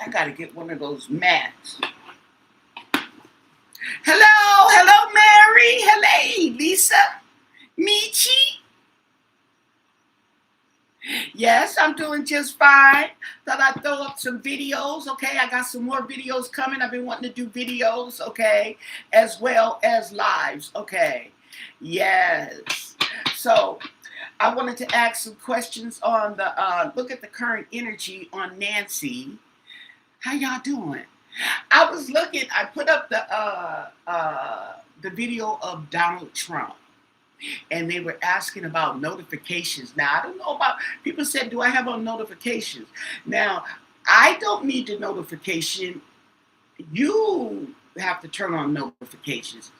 I got to get one of those mats. Hello, Mary. Hello, Lisa. Michi. Yes, I'm doing just fine. Thought I'd throw up some videos. Okay, I got some more videos coming. I've been wanting to do videos. Okay, as well as lives. Okay, yes. So I wanted to ask some questions on the look at the current energy on Nancy. How y'all doing? I was looking. I put up the video of Donald Trump, and they were asking about notifications. Now I don't know about. People said, "Do I have on notifications?" Now I don't need the notification. You have to turn on notifications.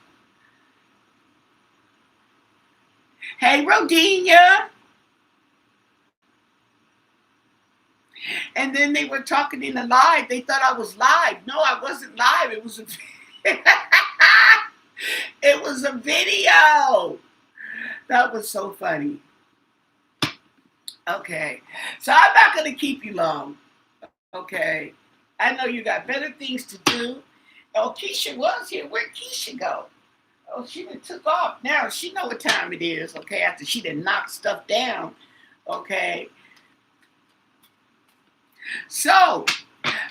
Hey, Rodinia. And then they were talking in the live. They thought I was live. No, I wasn't live. It was a it was a video. That was so funny. Okay. So I'm not gonna keep you long. Okay. I know you got better things to do. Oh, Keisha was here. Where'd Keisha go? Oh, she done took off. Now she know what time it is, okay, after she done knocked stuff down. Okay. So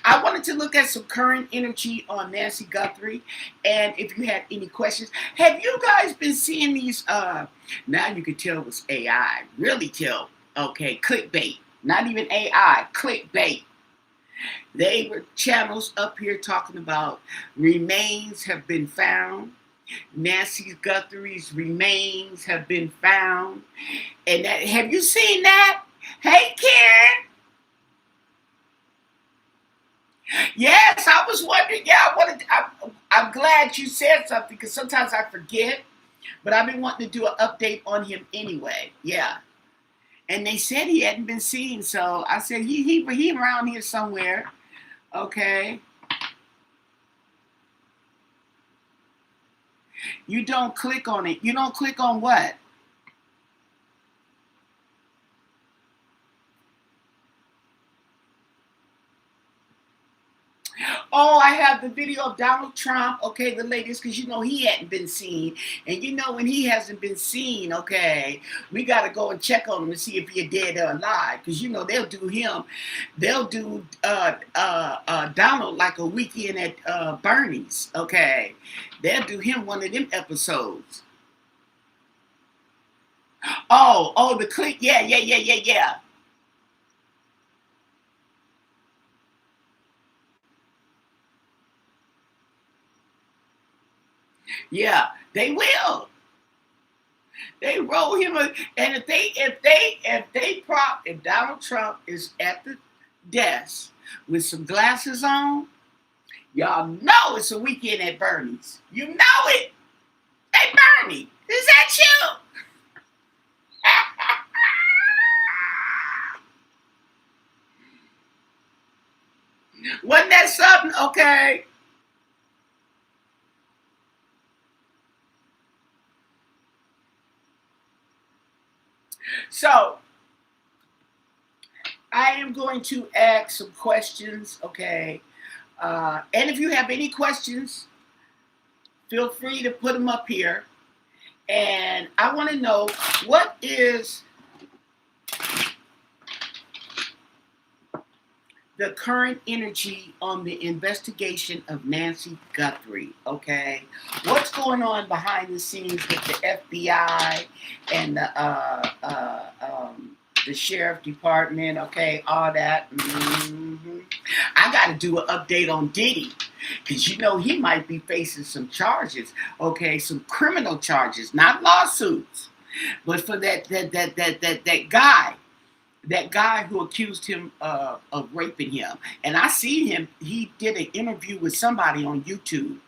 I wanted to look at some current energy on Nancy Guthrie, and if you had any questions, have you guys been seeing these? Now you can tell it was AI. Really tell. Okay, clickbait. Not even AI. Clickbait. They were channels up here talking about remains have been found. Nancy Guthrie's remains have been found, and that, have you seen that? Hey, Karen. Yes, I was wondering. Yeah, I'm glad you said something because sometimes I forget. But I've been wanting to do an update on him anyway. Yeah, and they said he hadn't been seen, so I said he around here somewhere. Okay, you don't click on it. You don't click on what? Oh, I have the video of Donald Trump, okay, the latest, because you know he hadn't been seen. And you know when he hasn't been seen, okay, we got to go and check on him to see if he's dead or alive. Because you know they'll do Donald like a weekend at Bernie's, okay. They'll do him one of them episodes. Oh, the click, yeah. Yeah, they will. They roll him, and if Donald Trump is at the desk with some glasses on, y'all know it's a weekend at Bernie's. You know it. Hey Bernie, is that you? Wasn't that something? Okay. So I am going to ask some questions, okay? And if you have any questions, feel free to put them up here. And I want to know what is the current energy on the investigation of Nancy Guthrie, okay? What's going on behind the scenes with the FBI and the sheriff department, okay? All that. Mm-hmm. I got to do an update on Diddy because you know he might be facing some charges, okay? Some criminal charges, not lawsuits, but for that guy. That guy who accused him of raping him. And I seen him, he did an interview with somebody on YouTube.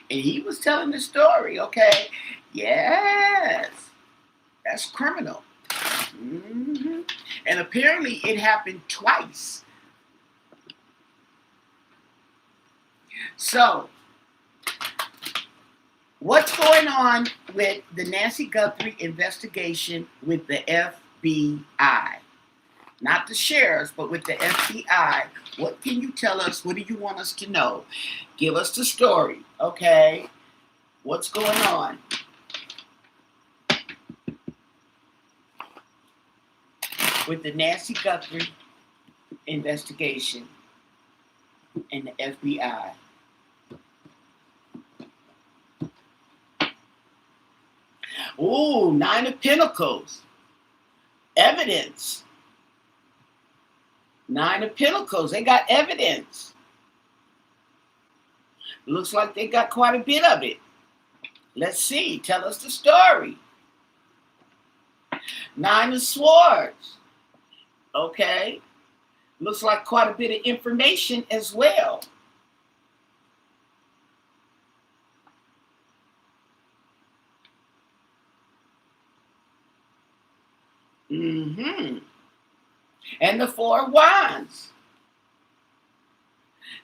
And he was telling the story, okay? Yes, that's criminal. Mm-hmm. And apparently it happened twice. So, what's going on with the Nancy Guthrie investigation with the FBI? not the sheriffs, but with the FBI. What can you tell us? What do you want us to know? Give us the story, okay? What's going on? With the Nancy Guthrie investigation and the FBI. Ooh, Nine of Pentacles. Evidence. Nine of Pentacles. They got evidence. Looks like they got quite a bit of it. Let's see. Tell us the story. Nine of Swords. Okay. Looks like quite a bit of information as well. And the Four of Wands.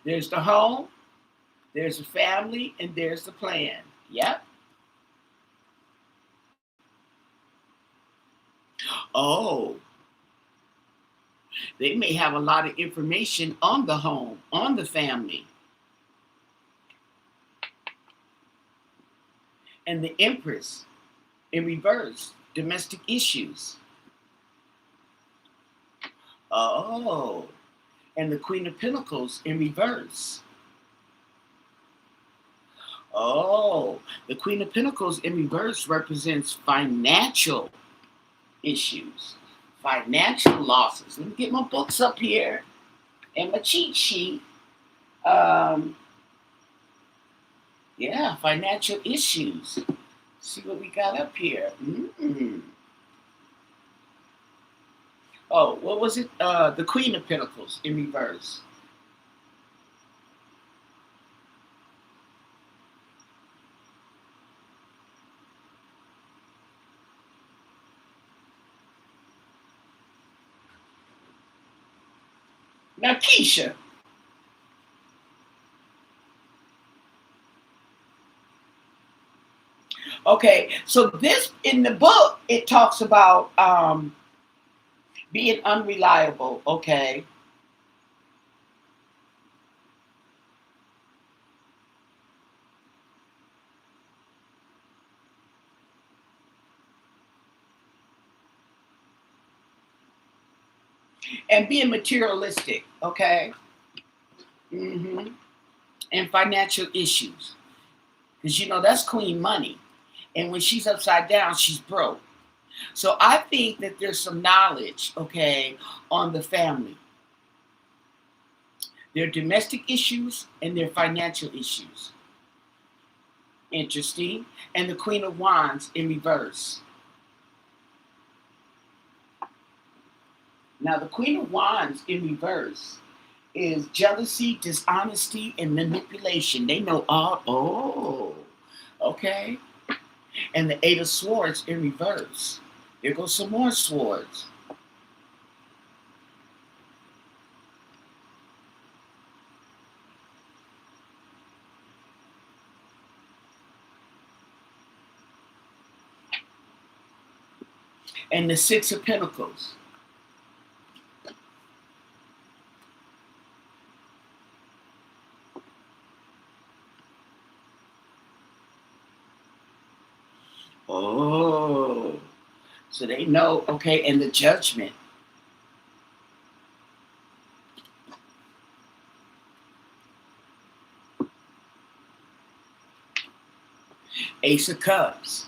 There's the home, there's the family, and there's the plan. Yep. Oh, they may have a lot of information on the home, on the family. And the Empress in reverse, domestic issues. Oh, and the Queen of Pentacles in reverse. Oh, the Queen of Pentacles in reverse represents financial issues, financial losses. Let me get my books up here and my cheat sheet. Yeah, financial issues. See what we got up here. Oh, what was it? The Queen of Pentacles in reverse. Now, Keisha. Okay, so this, in the book, it talks about being unreliable, okay? And being materialistic, okay? And financial issues. Because, you know, that's Queen Money. And when she's upside down, she's broke. So I think that there's some knowledge, okay, on the family. Their domestic issues and their financial issues. Interesting. And the Queen of Wands in reverse. Now, the Queen of Wands in reverse is jealousy, dishonesty, and manipulation. They know all. Oh, okay. And the Eight of Swords in reverse. There goes some more swords. And the Six of Pentacles. Oh, so they know, okay, and the Judgment. Ace of Cups.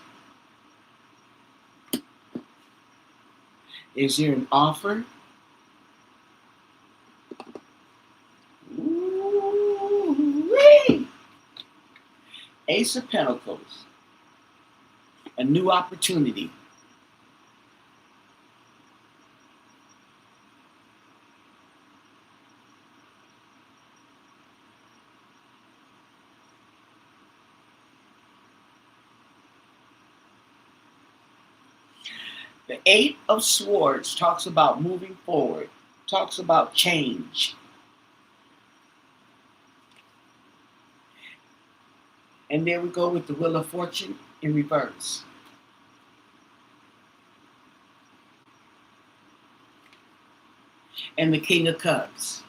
Is there an offer? Ooh-wee. Ace of Pentacles. A new opportunity. The Eight of Swords talks about moving forward, talks about change. And there we go with the Wheel of Fortune in reverse. and the King of Cups.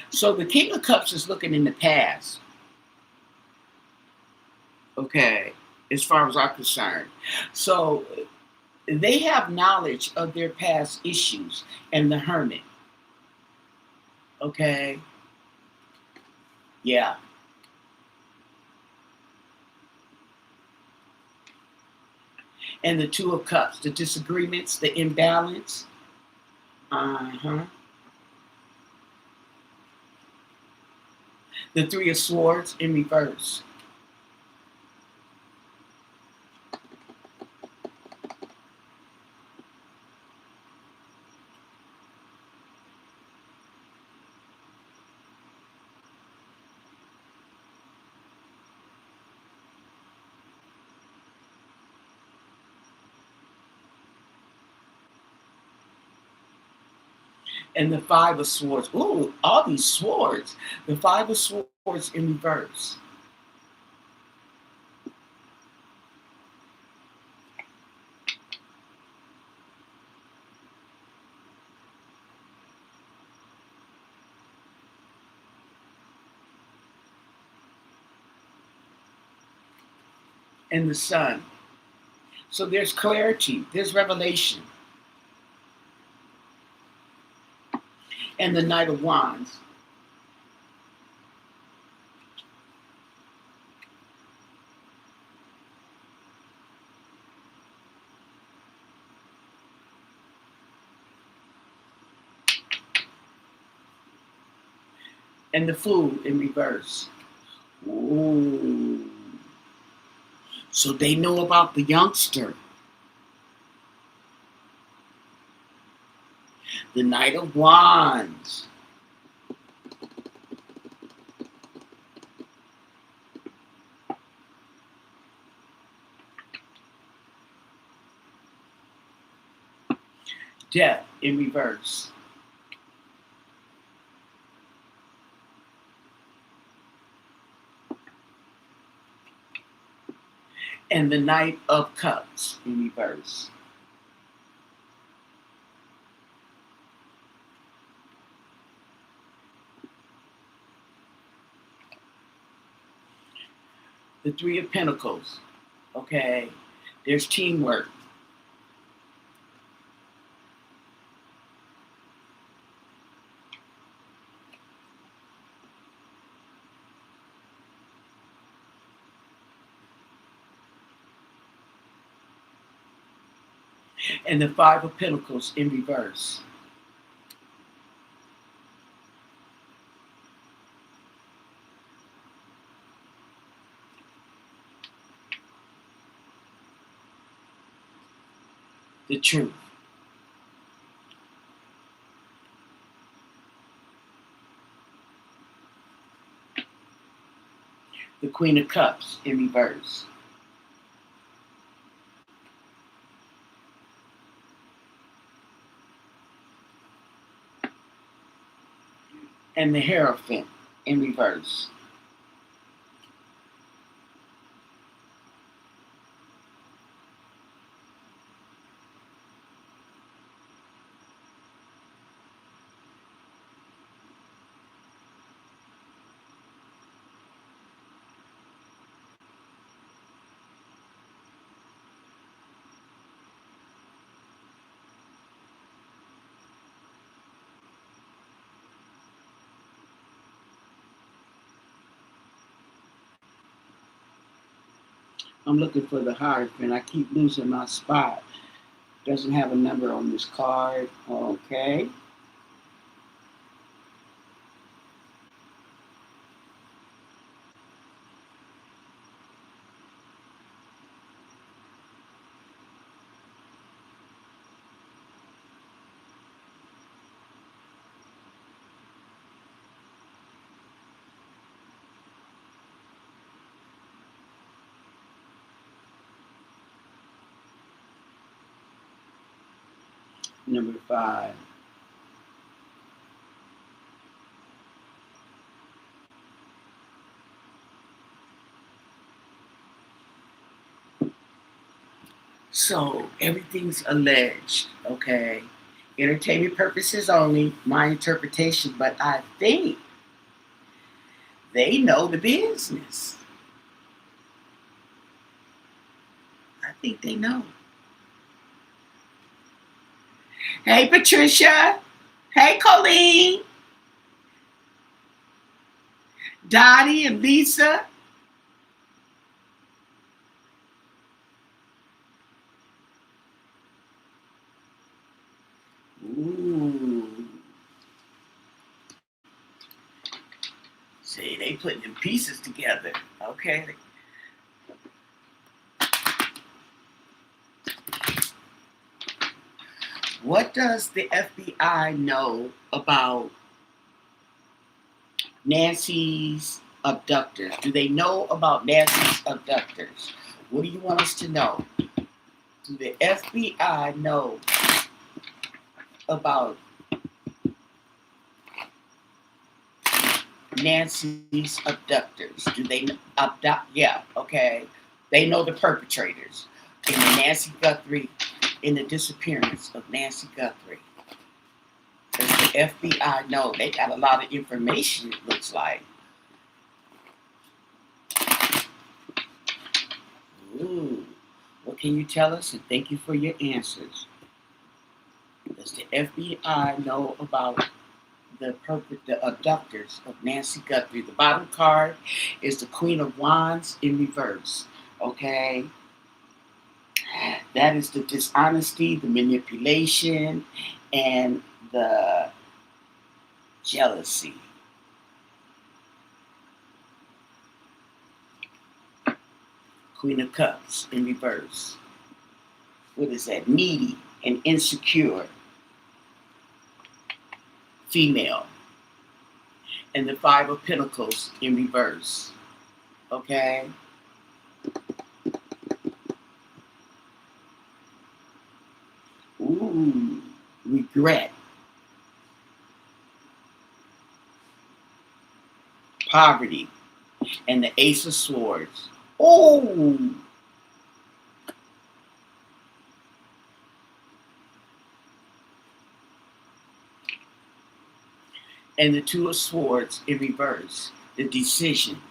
So the King of Cups is looking in the past, okay, as far as I'm concerned. So they have knowledge of their past issues, and the Hermit, okay? Yeah. And the Two of Cups, the disagreements, the imbalance. Uh-huh. The Three of Swords in reverse. And the Five of Swords. Ooh, all these swords. The Five of Swords in reverse. And the Sun. So there's clarity, there's revelation. And the Knight of Wands. And the Fool in reverse. Ooh. So they know about the youngster. The Knight of Wands. Death in reverse. And the Knight of Cups in reverse. The Three of Pentacles. Okay. There's teamwork. And the Five of Pentacles in reverse. The Truth. The Queen of Cups in reverse. And the Hierophant in reverse. I'm looking for the Hierophant. I keep losing my spot. Doesn't have a number on this card. Okay. Number 5. So everything's alleged, okay? Entertainment purposes only, my interpretation, but I think they know the business. I think they know. Hey, Patricia. Hey, Colleen. Dottie and Lisa. Ooh. See, they putting them pieces together. Okay. What does the FBI know about Nancy's abductors? Do they know about Nancy's abductors? What do you want us to know? Do the FBI know about Nancy's abductors? Do they abduct? Yeah, okay. They know the perpetrators in the Nancy Guthrie, in the disappearance of Nancy Guthrie. Does the FBI know? They got a lot of information, it looks like. Ooh. What can you tell us? And thank you for your answers. Does the FBI know about the abductors of Nancy Guthrie? The bottom card is the Queen of Wands in reverse. Okay? That is the dishonesty, the manipulation, and the jealousy. Queen of Cups in reverse. What is that? Needy and insecure female. And the Five of Pentacles in reverse. Okay? Ooh, regret. Poverty. And the Ace of Swords. Oh! And the Two of Swords in reverse. The decision.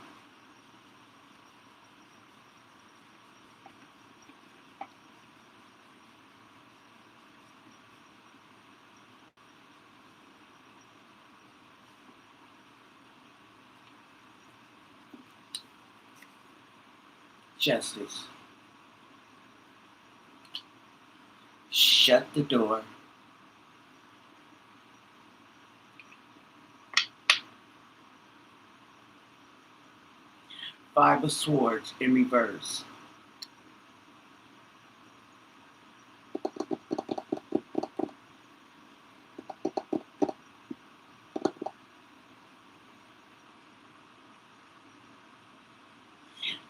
Justice. Shut the door. Five of Swords in reverse.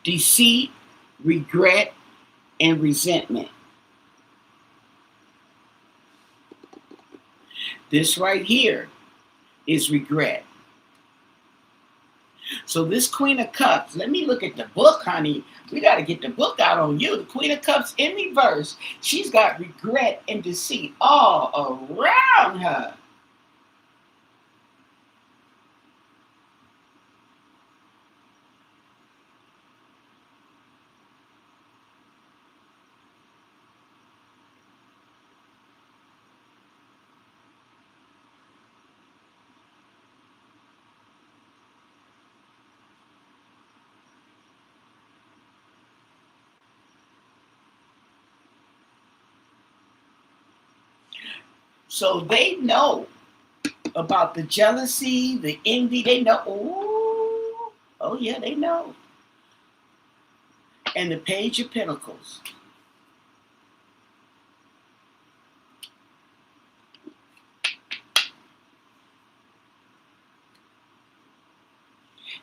Deceit, regret, and resentment. This right here is regret. So this Queen of Cups, let me look at the book, honey. We got to get the book out on you. The Queen of Cups in reverse. She's got regret and deceit all around her. So they know about the jealousy, the envy. They know. Ooh, oh, yeah, they know. And the Page of Pentacles.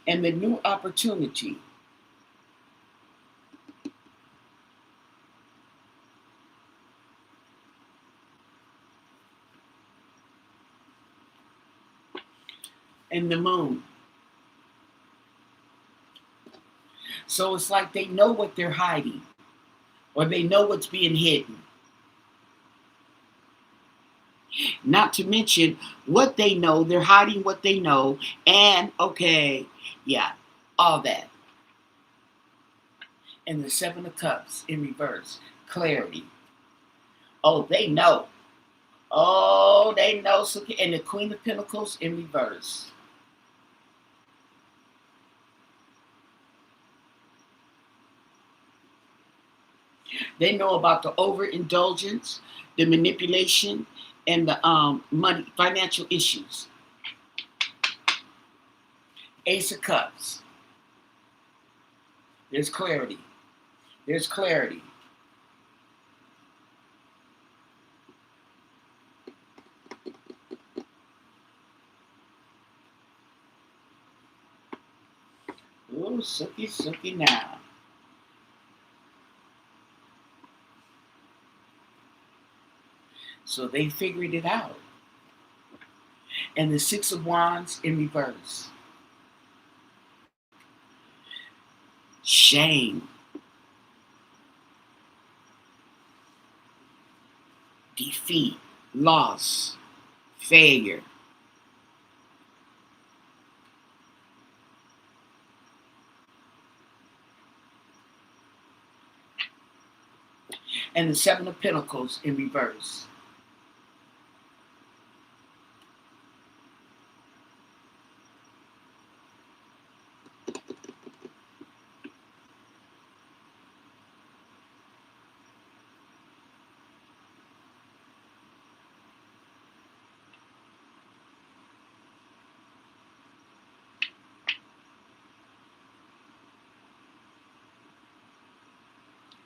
And the new opportunity. And the Moon. So it's like they know what they're hiding. or they know what's being hidden. Not to mention what they know, they're hiding what they know, and okay, yeah, all that. And the Seven of Cups in reverse, clarity. Oh, they know. Oh, they know. And the Queen of Pentacles in reverse. They know about the overindulgence, the manipulation, and the money, financial issues. Ace of Cups. There's clarity. There's clarity. Oh, sookie, sookie now. So they figured it out. And the Six of Wands in reverse. Shame. Defeat. Loss. Failure. And the Seven of Pentacles in reverse.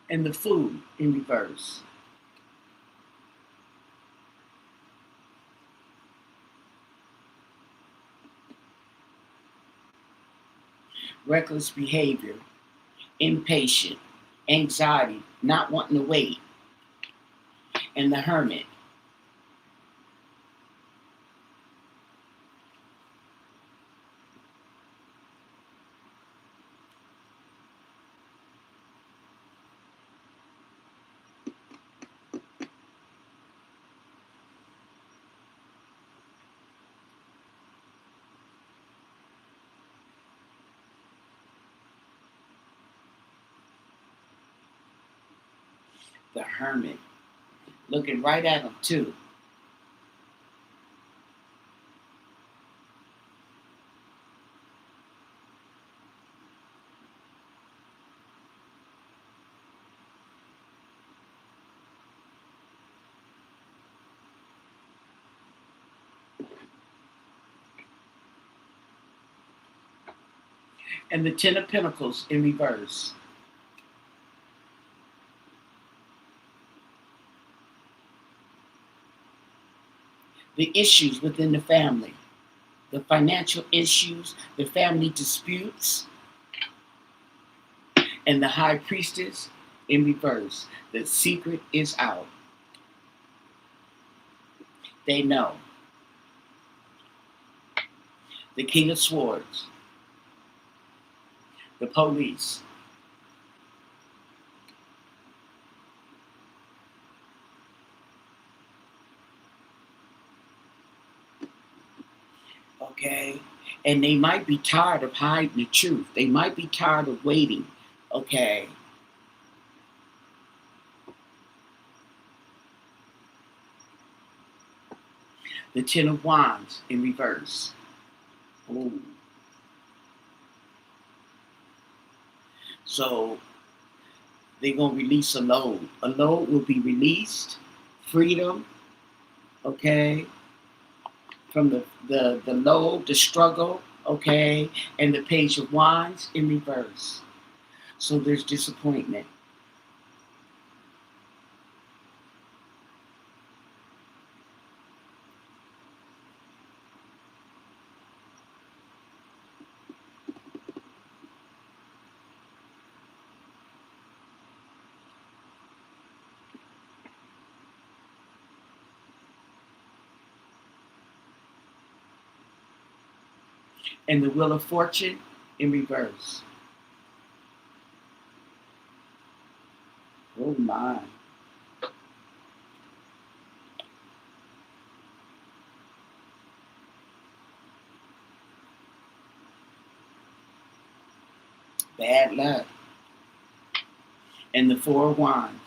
And the Fool in reverse. Reckless behavior, impatient, anxiety, not wanting to wait, and the Hermit. The Hermit. Looking right at him, too. And the Ten of Pentacles in reverse. The issues within the family, the financial issues, the family disputes, and the High Priestess in reverse. The secret is out. They know. The King of Swords, the Police, okay? And they might be tired of hiding the truth. They might be tired of waiting, okay? The Ten of Wands in reverse. Ooh. So they're going to release a load. A load will be released. Freedom, okay? From the load, the struggle, okay? And the Page of Wands in reverse. So there's disappointment. And the Wheel of Fortune in reverse. Oh my. Bad luck. And the Four of Wands.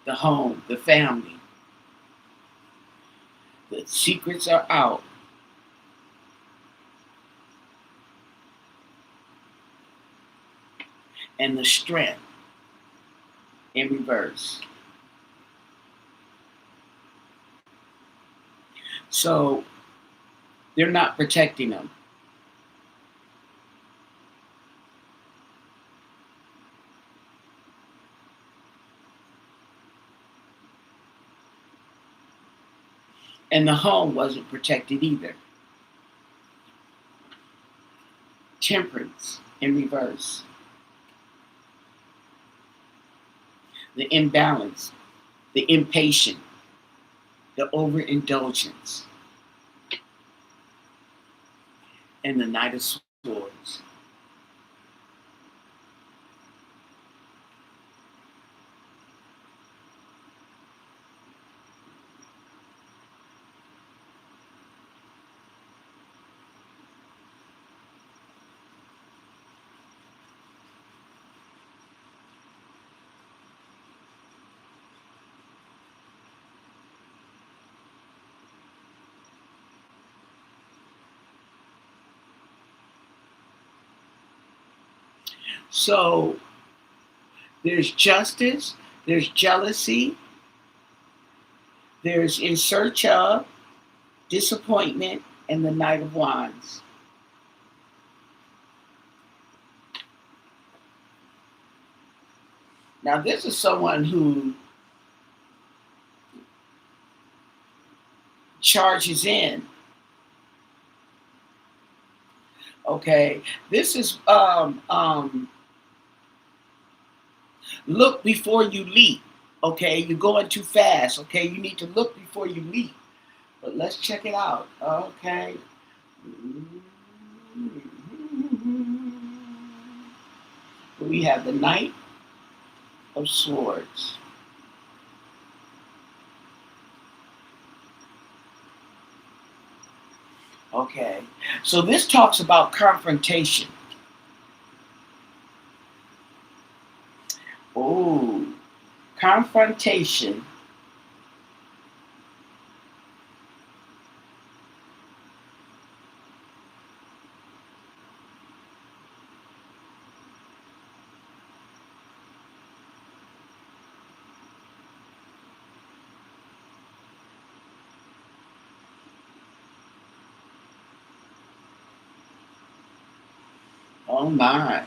The home, the family. The secrets are out. And the strength in reverse. So they're not protecting them. And the home wasn't protected either. Temperance in reverse. The imbalance, the impatient, the overindulgence, and the Knight of Swords. So there's justice, there's jealousy, there's in search of, disappointment, and the Knight of Wands. Now, this is someone who charges in. Okay, this is look before you leap. Okay, you're going too fast. Okay, you need to look before you leap. But let's check it out. Okay. We have the Knight of Swords. Okay, so this talks about confrontation. Oh, confrontation. Oh my.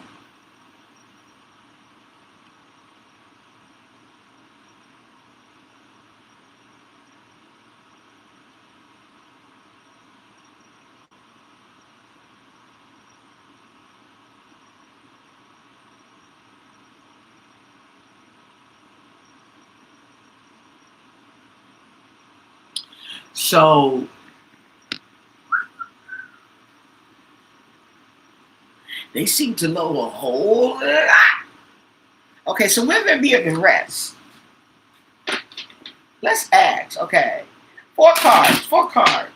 So they seem to know a whole lot. Okay, so will there be an arrest? Let's ask. Okay, four cards. Four cards.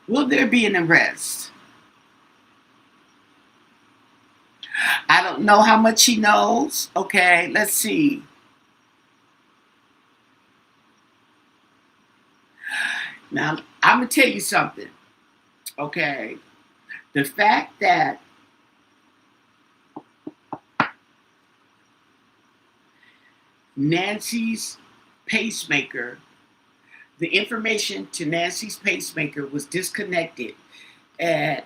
Will there be an arrest? I don't know how much he knows. Okay, let's see. Now, I'm going to tell you something. Okay, the fact that Nancy's pacemaker, the information to Nancy's pacemaker was disconnected. At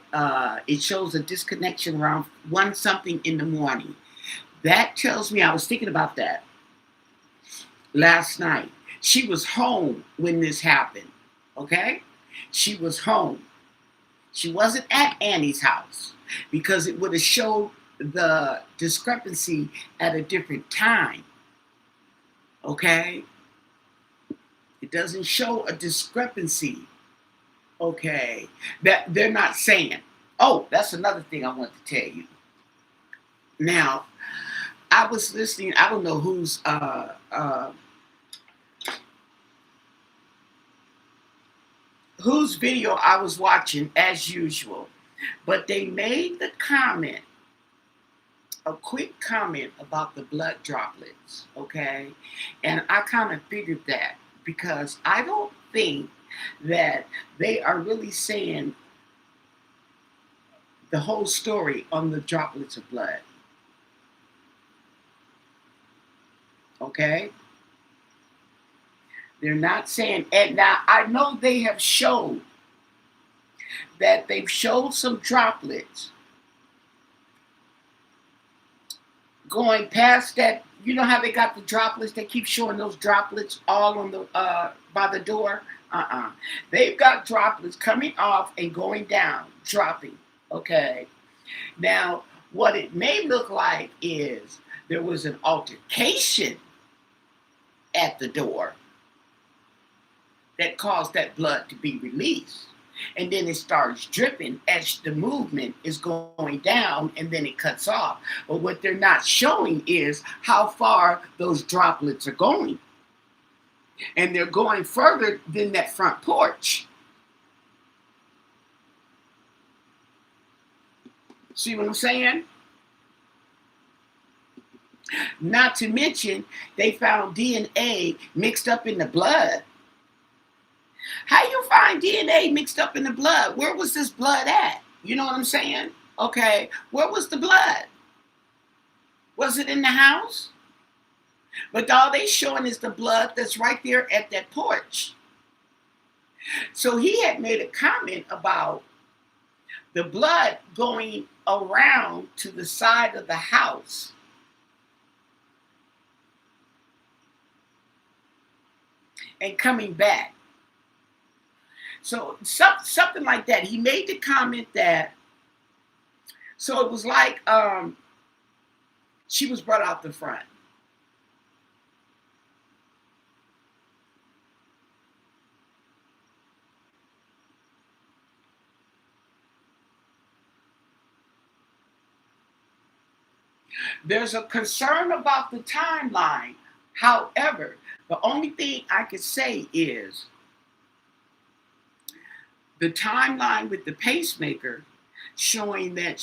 it shows a disconnection around 1 something in the morning. That tells me, I was thinking about that last night. She was home when this happened. Okay, she was home. She wasn't at Annie's house because it would have showed the discrepancy at a different time. Okay, it doesn't show a discrepancy. Okay, that they're not saying. Oh, that's another thing I want to tell you. Now, I was listening. I don't know whose video I was watching as usual, but they made the comment, a quick comment about the blood droplets, okay? And I kind of figured that because I don't think that they are really saying the whole story on the droplets of blood, okay? They're not saying, and now I know they have showed that they've showed some droplets going past that. You know how they got the droplets? They keep showing those droplets all on the by the door. They've got droplets coming off and going down, dropping. Okay. Now, what it may look like is there was an altercation at the door that caused that blood to be released. And then it starts dripping as the movement is going down, and then it cuts off. But what they're not showing is how far those droplets are going. And they're going further than that front porch. See what I'm saying? Not to mention, they found DNA mixed up in the blood. How you find DNA mixed up in the blood? Where was this blood at? You know what I'm saying? Okay, where was the blood? Was it in the house? But all they showing is the blood that's right there at that porch. So he had made a comment about the blood going around to the side of the house. And coming back. So something like that. He made the comment that, so it was like she was brought out the front. There's a concern about the timeline. However, the only thing I could say is the timeline with the pacemaker showing that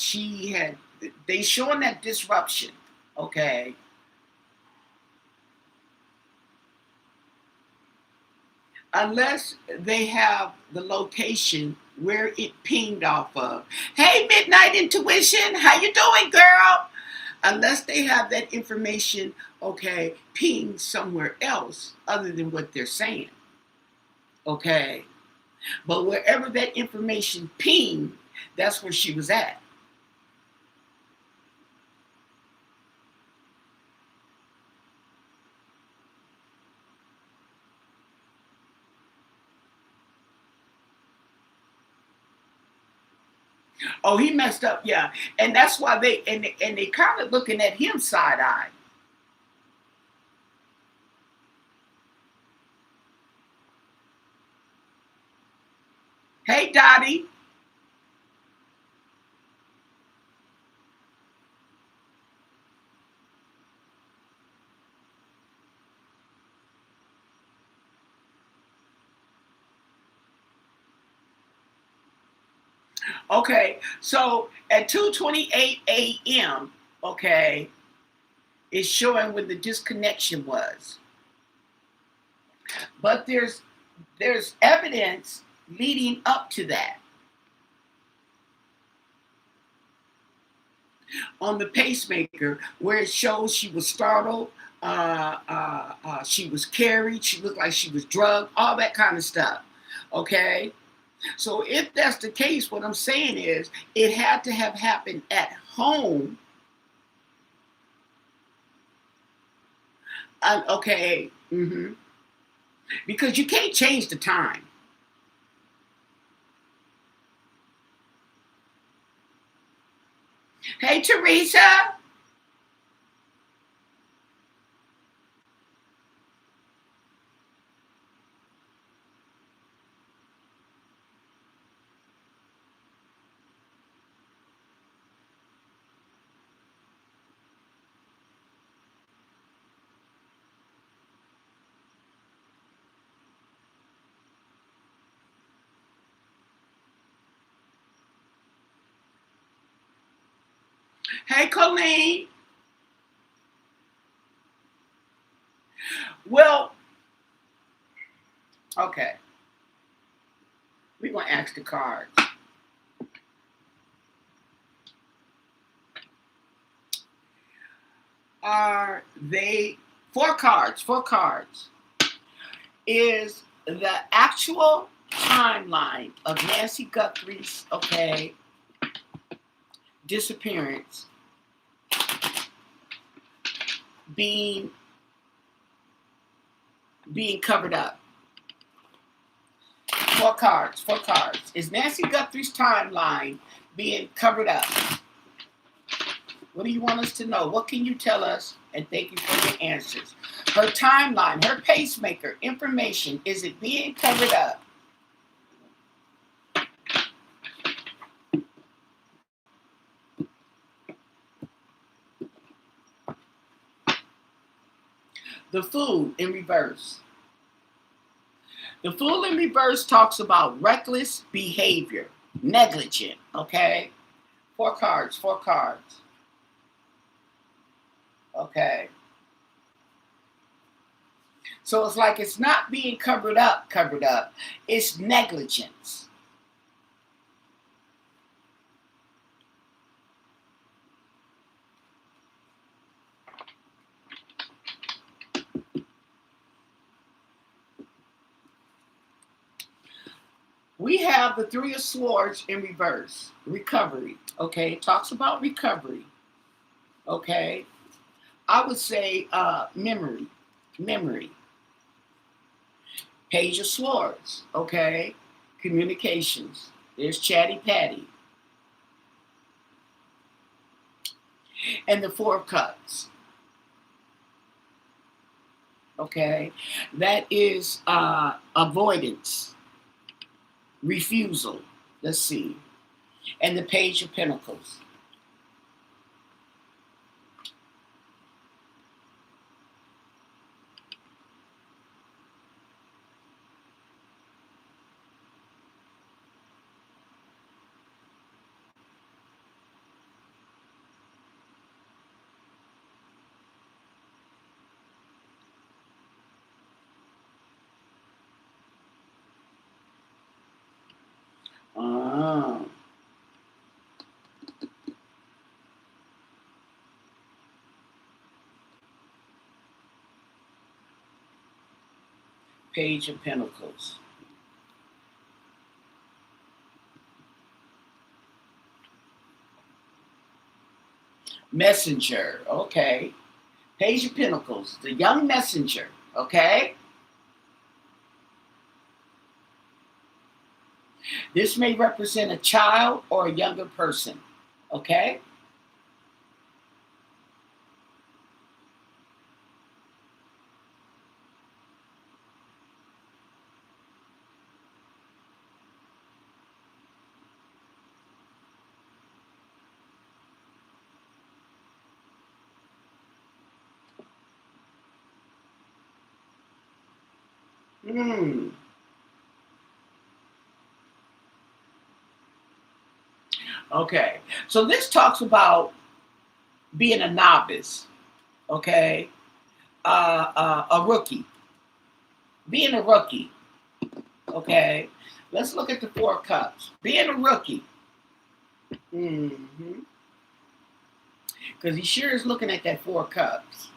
they showing that disruption, okay? Unless they have the location where it pinged off of. Hey, Midnight Intuition, how you doing, girl? Unless they have that information, okay, pinged somewhere else other than what they're saying, okay? But wherever that information pinged, that's where she was at. Oh, he messed up, yeah. And that's why they kind of looking at him side-eye. Hey, Dottie. Okay, so at 2:28 a.m., okay, it's showing when the disconnection was. But there's evidence leading up to that. On the pacemaker, where it shows she was startled, she was carried, she looked like she was drugged, all that kind of stuff. Okay? So if that's the case, what I'm saying is it had to have happened at home. Okay. Because you can't change the time. Hey, Teresa. Hey, Colleen. Well, okay. We're going to ask the cards. Are they four cards? Four cards. Is the actual timeline of Nancy Guthrie's, okay, disappearance being covered up? Four cards. Four cards. Is Nancy Guthrie's timeline being covered up? What do you want us to know? What can you tell us? And thank you for your answers. Her timeline, her pacemaker, information, is it being covered up? The Fool in reverse. The Fool in reverse talks about reckless behavior, negligent, okay? Four cards, four cards. Okay. So it's like it's not being covered up. It's negligence. We have the Three of Swords in reverse. Recovery. Okay. It talks about recovery. Okay. I would say memory. Memory. Page of Swords. Okay. Communications. There's Chatty Patty. And the Four of Cups. Okay. That is avoidance. Refusal. Let's see. And the Page of Pentacles. Ah. Page of Pentacles. Messenger. Okay. Page of Pentacles. The young messenger. Okay. This may represent a child or a younger person. Okay. Hmm. Okay. So this talks about being a novice. Okay. A rookie. Being a rookie. Okay. Let's look at the Four of Cups. Being a rookie. Mm-hmm. Because he sure is looking at that Four of Cups.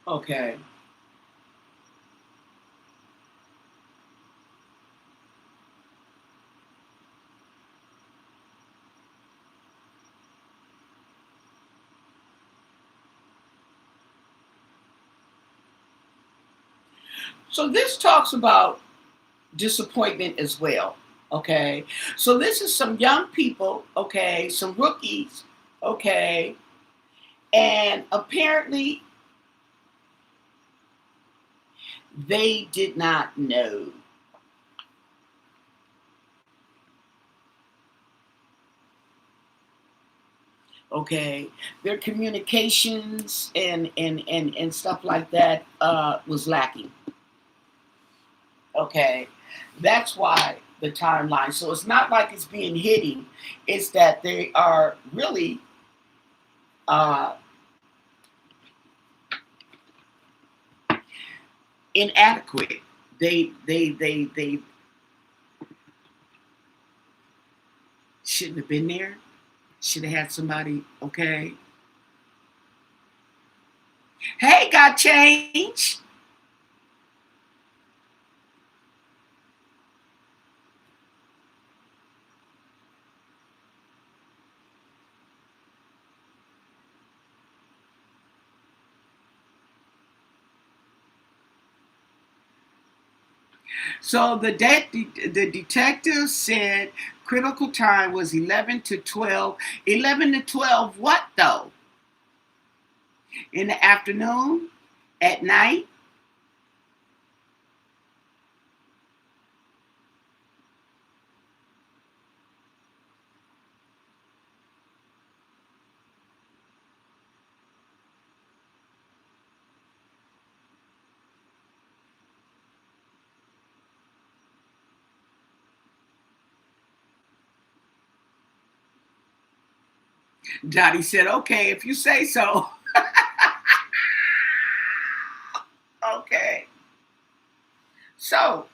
Okay. So this talks about disappointment as well. Okay. So this is some young people, okay, some rookies, okay, and apparently they did not know. Okay, their communications and stuff like that was lacking. Okay, that's why the timeline. So it's not like it's being hidden. It's that they are really uh, inadequate. They shouldn't have been there. Should have had somebody. Okay. Hey, got change. So the detective said critical time was 11 to 12. 11 to 12 what though? In the afternoon? At night? Dottie said, okay, if you say so. Okay. So,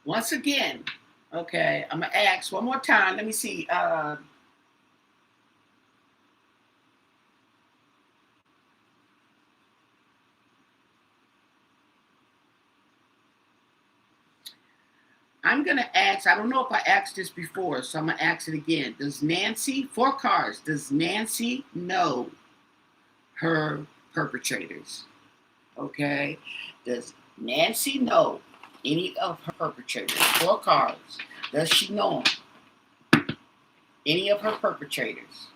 once again, okay, I'm going to ask one more time. Let me see. I'm going to ask, I don't know if I asked this before, so I'm going to ask it again. Does Nancy, 4 cars, does Nancy know her perpetrators? Okay. Does Nancy know any of her perpetrators? 4 cars. Does she know any of her perpetrators?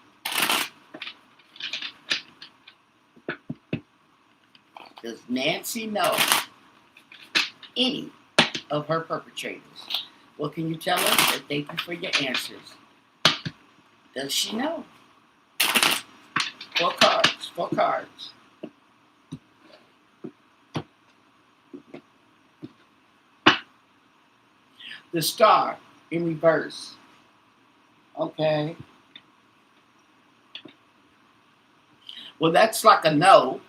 Does Nancy know any of her perpetrators? What can you tell us? And thank you for your answers. Does she know? 4 cards. 4 cards. The star in reverse. Okay. Well, that's like a no.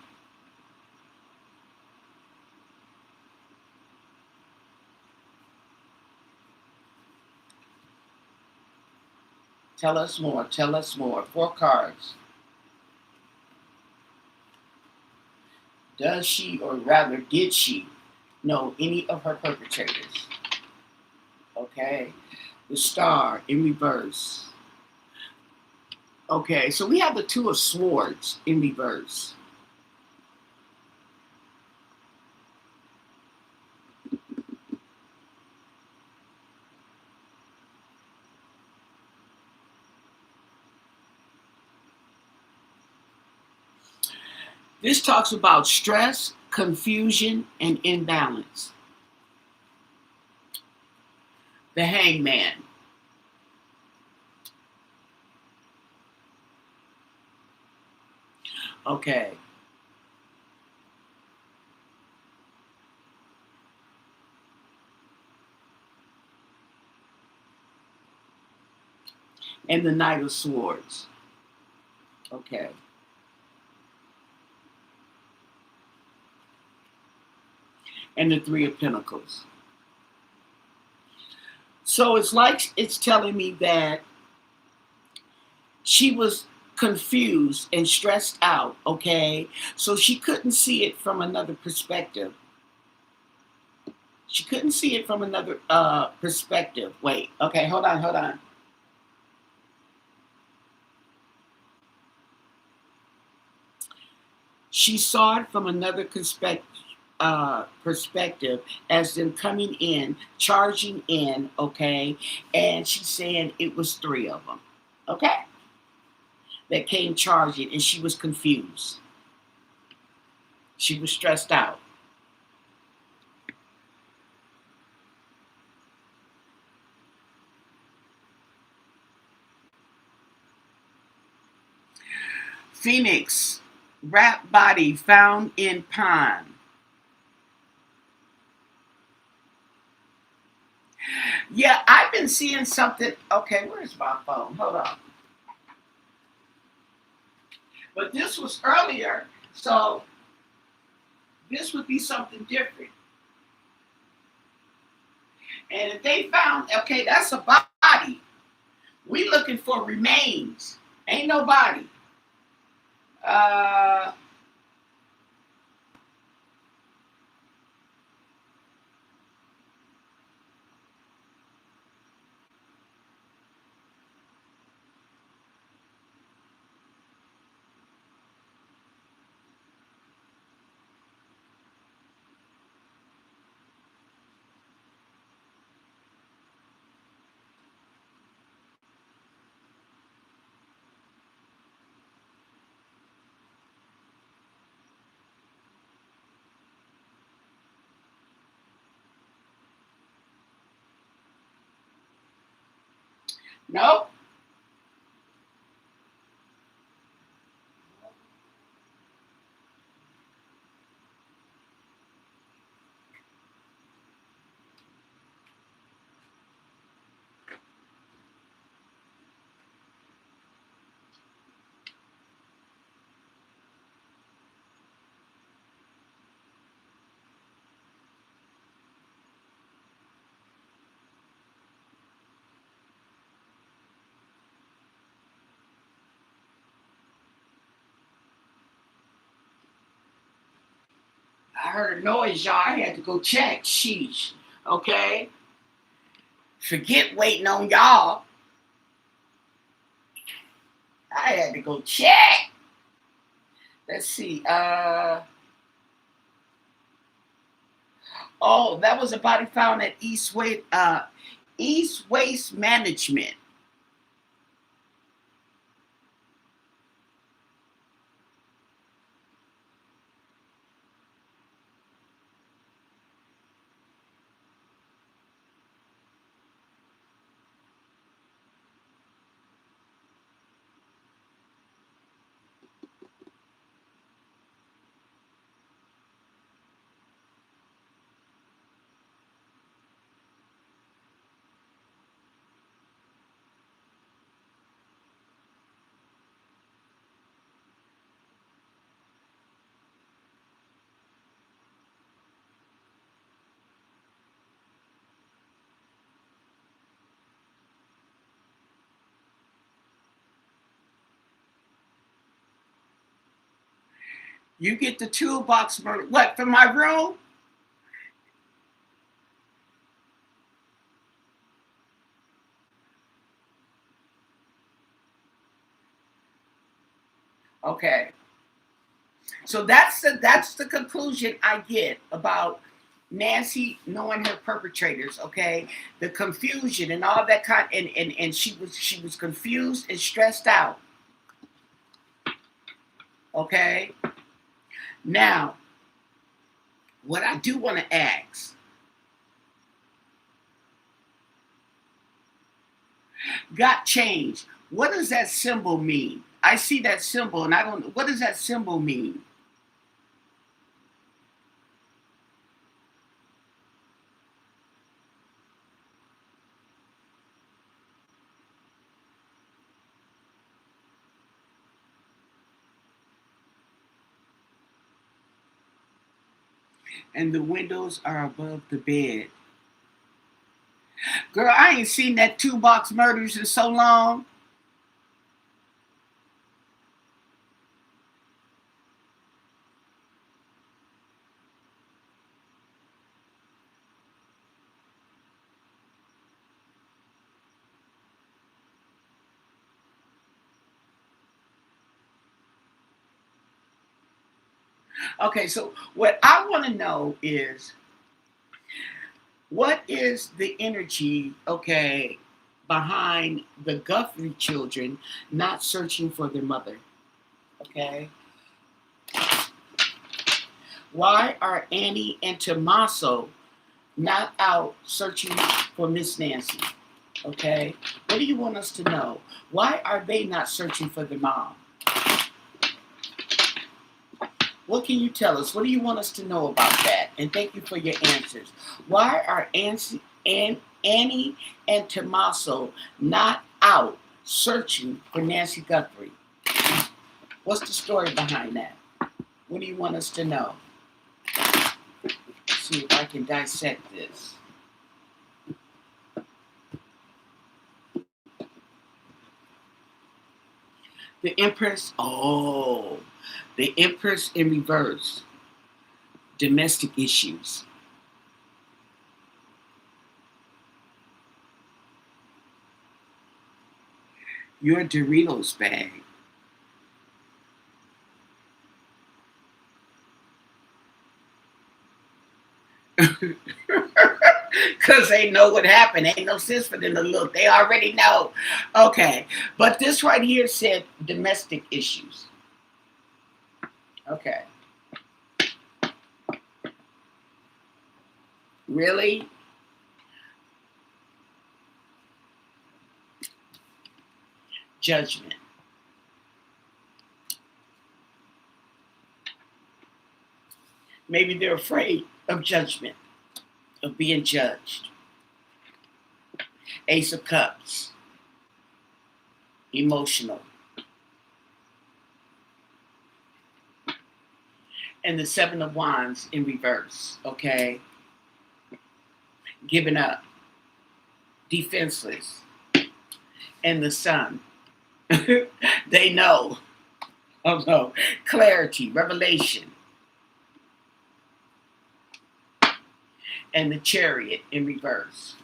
Tell us more. Tell us more. 4 cards. Does she, or rather, did she know any of her perpetrators? Okay. The star in reverse. Okay, so we have the 2 of Swords in reverse. This talks about stress, confusion, and imbalance. The Hangman. Okay. And the Knight of Swords. Okay. And the 3 of Pentacles. So it's like it's telling me that she was confused and stressed out, okay? So she couldn't see it from another perspective. She couldn't see it from another perspective. Wait, okay, hold on. She saw it from another perspective as them coming in, charging in, okay? And she's saying it was three of them, okay? That came charging, and she was confused. She was stressed out. Phoenix, wrapped body found in pond. Yeah, I've been seeing something. Okay, where's my phone? Hold on. But this was earlier, so this would be something different. And if they found, okay, that's a body. We looking for remains. Ain't no body. Uh, nope. I heard a noise, y'all. I had to go check. Sheesh. Okay. Forget waiting on y'all. I had to go check. Let's see. Oh, that was a body found at East Waste Management. You get the toolbox murder. What, from my room? Okay. So that's the conclusion I get about Nancy knowing her perpetrators, okay? The confusion and all that kind, and she was confused and stressed out. Okay. Now, what I do want to ask, got changed. What does that symbol mean? I see that symbol and I don't know. What does that symbol mean? And the windows are above the bed. Girl, I ain't seen that two box murders in so long. Okay, so what I want to know is what is the energy, okay, behind the Guthrie children not searching for their mother? Okay. Why are Annie and Tommaso not out searching for Miss Nancy? Okay. What do you want us to know? Why are they not searching for their mom? What can you tell us? What do you want us to know about that? And thank you for your answers. Why are Annie and Tommaso not out searching for Nancy Guthrie? What's the story behind that? What do you want us to know? Let's see if I can dissect this. The Empress, oh, the Empress in reverse. Domestic issues. Your Doritos bag. Because they know what happened. Ain't no sense for them to look. They already know. Okay. But this right here said domestic issues. Okay. Really? Judgment. Maybe they're afraid of judgment, of being judged. Ace of Cups. Emotional. And the Seven of Wands in reverse. Okay. Giving up. Defenseless. And the Sun. They know. Oh no. Clarity. Revelation. And the Chariot in reverse.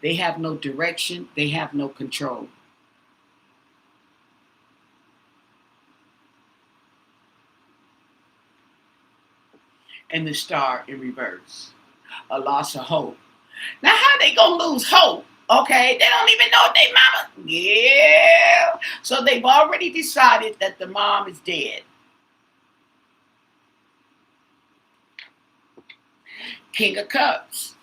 They have no direction. They have no control. And the Star in reverse. A loss of hope. Now, how they gonna lose hope? Okay, they don't even know their mama. Yeah. So they've already decided that the mom is dead. King of Cups.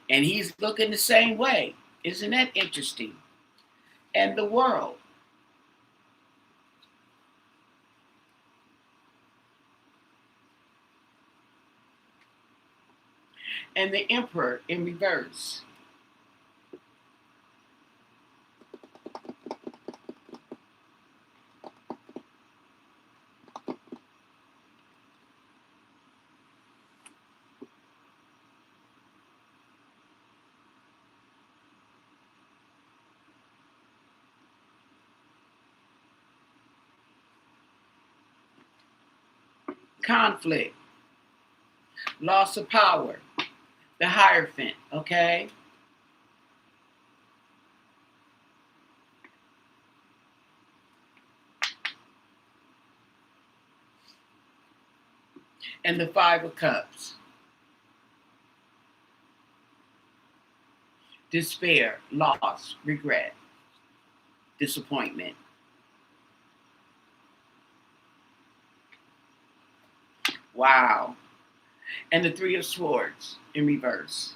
And he's looking the same way. Isn't that interesting? And the World. And the Emperor in reverse. Conflict. Loss of power. The Hierophant, okay? And the Five of Cups. Despair, loss, regret, disappointment. Wow. And the Three of Swords in reverse.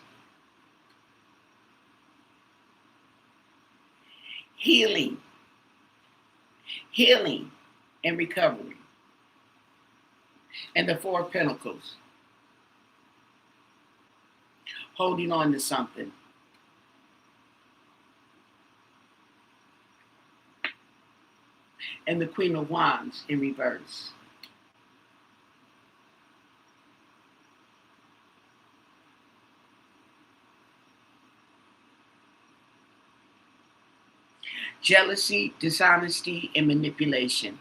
Healing, healing, and recovery. And the Four of Pentacles. Holding on to something. And the Queen of Wands in reverse. Jealousy, dishonesty, and manipulation.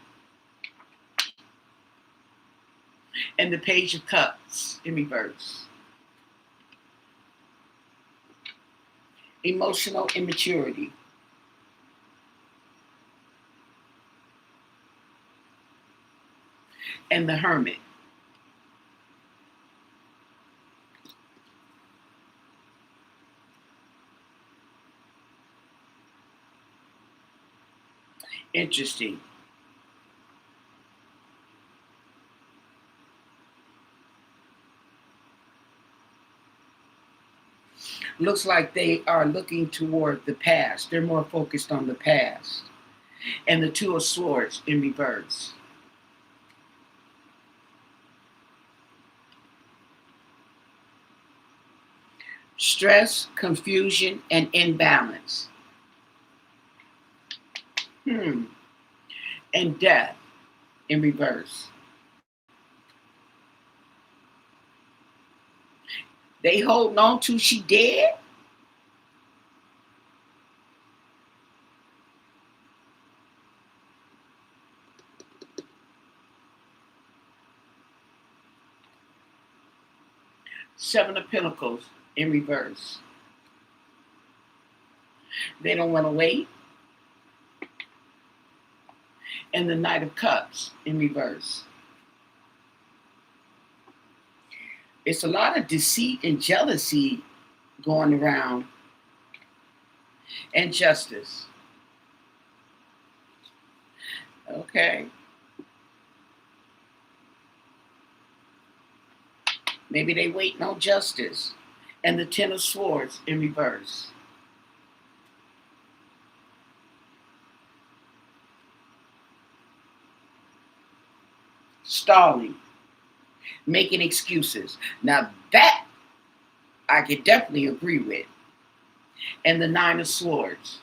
And the Page of Cups in reverse. emotional immaturity. And the Hermit. Interesting. Looks like they are looking toward the past. They're more focused on the past. And the Two of Swords in reverse. Stress, confusion, and imbalance. And death in reverse. They holding on to she dead? Seven of Pentacles in reverse. They don't want to wait. And the Knight of Cups in reverse. It's a lot of deceit and jealousy going around. And Justice. Okay. Maybe they waiting on justice. And the Ten of Swords in reverse. Stalling. Making excuses. Now that I could definitely agree with. And the Nine of Swords.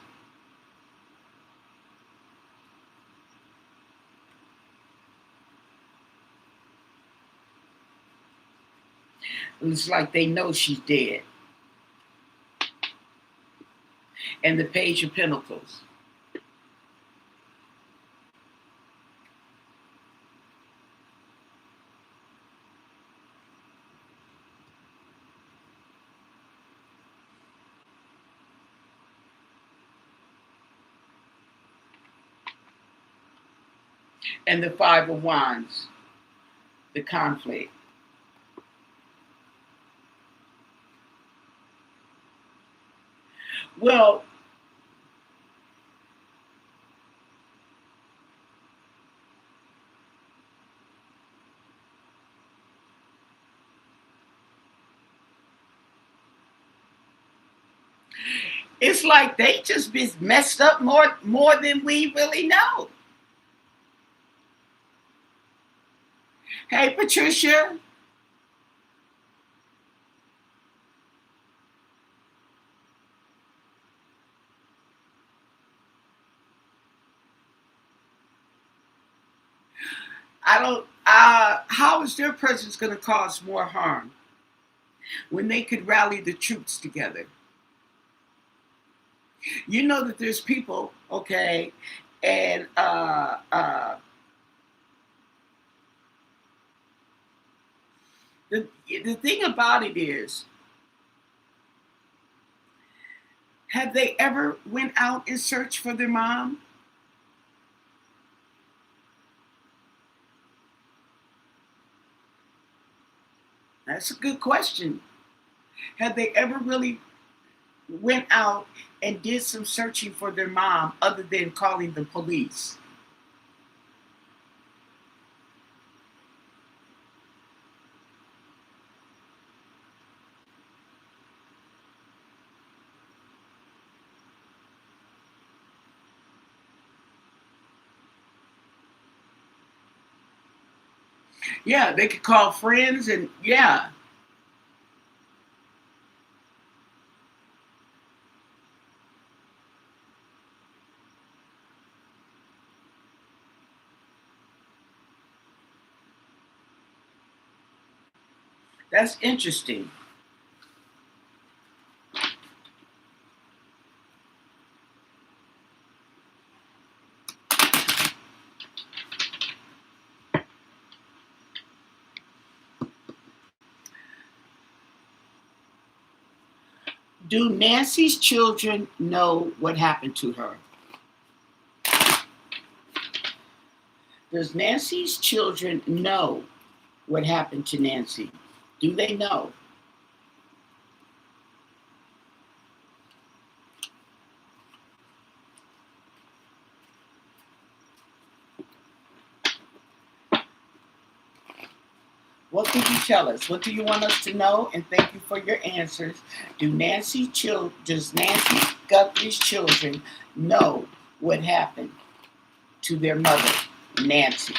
It's like they know she's dead. And the Page of Pentacles. And the Five of Wands. The conflict. Well, it's like they just been messed up more than we really know. Hey, Patricia. I don't. How is their presence going to cause more harm when they could rally the troops together? You know that there's people, okay, and the thing about it is, have they ever went out and searched for their mom? That's a good question. Have they ever really went out and did some searching for their mom other than calling the police? Yeah, they could call friends and yeah. That's interesting. Do Nancy's children know what happened to her? Does Nancy's children know what happened to Nancy? Do they know? What could you tell us? What do you want us to know? And thank you for your answers. Does Nancy Guthrie's children know what happened to their mother, Nancy?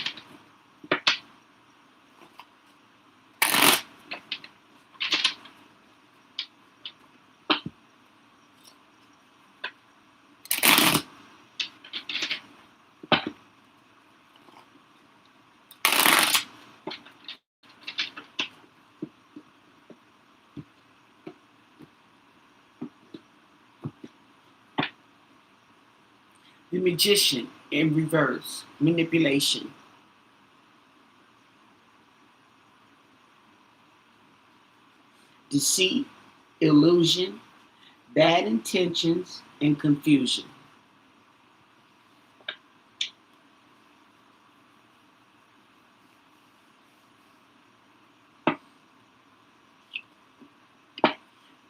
The Magician in reverse, manipulation. Deceit, illusion, bad intentions, and confusion.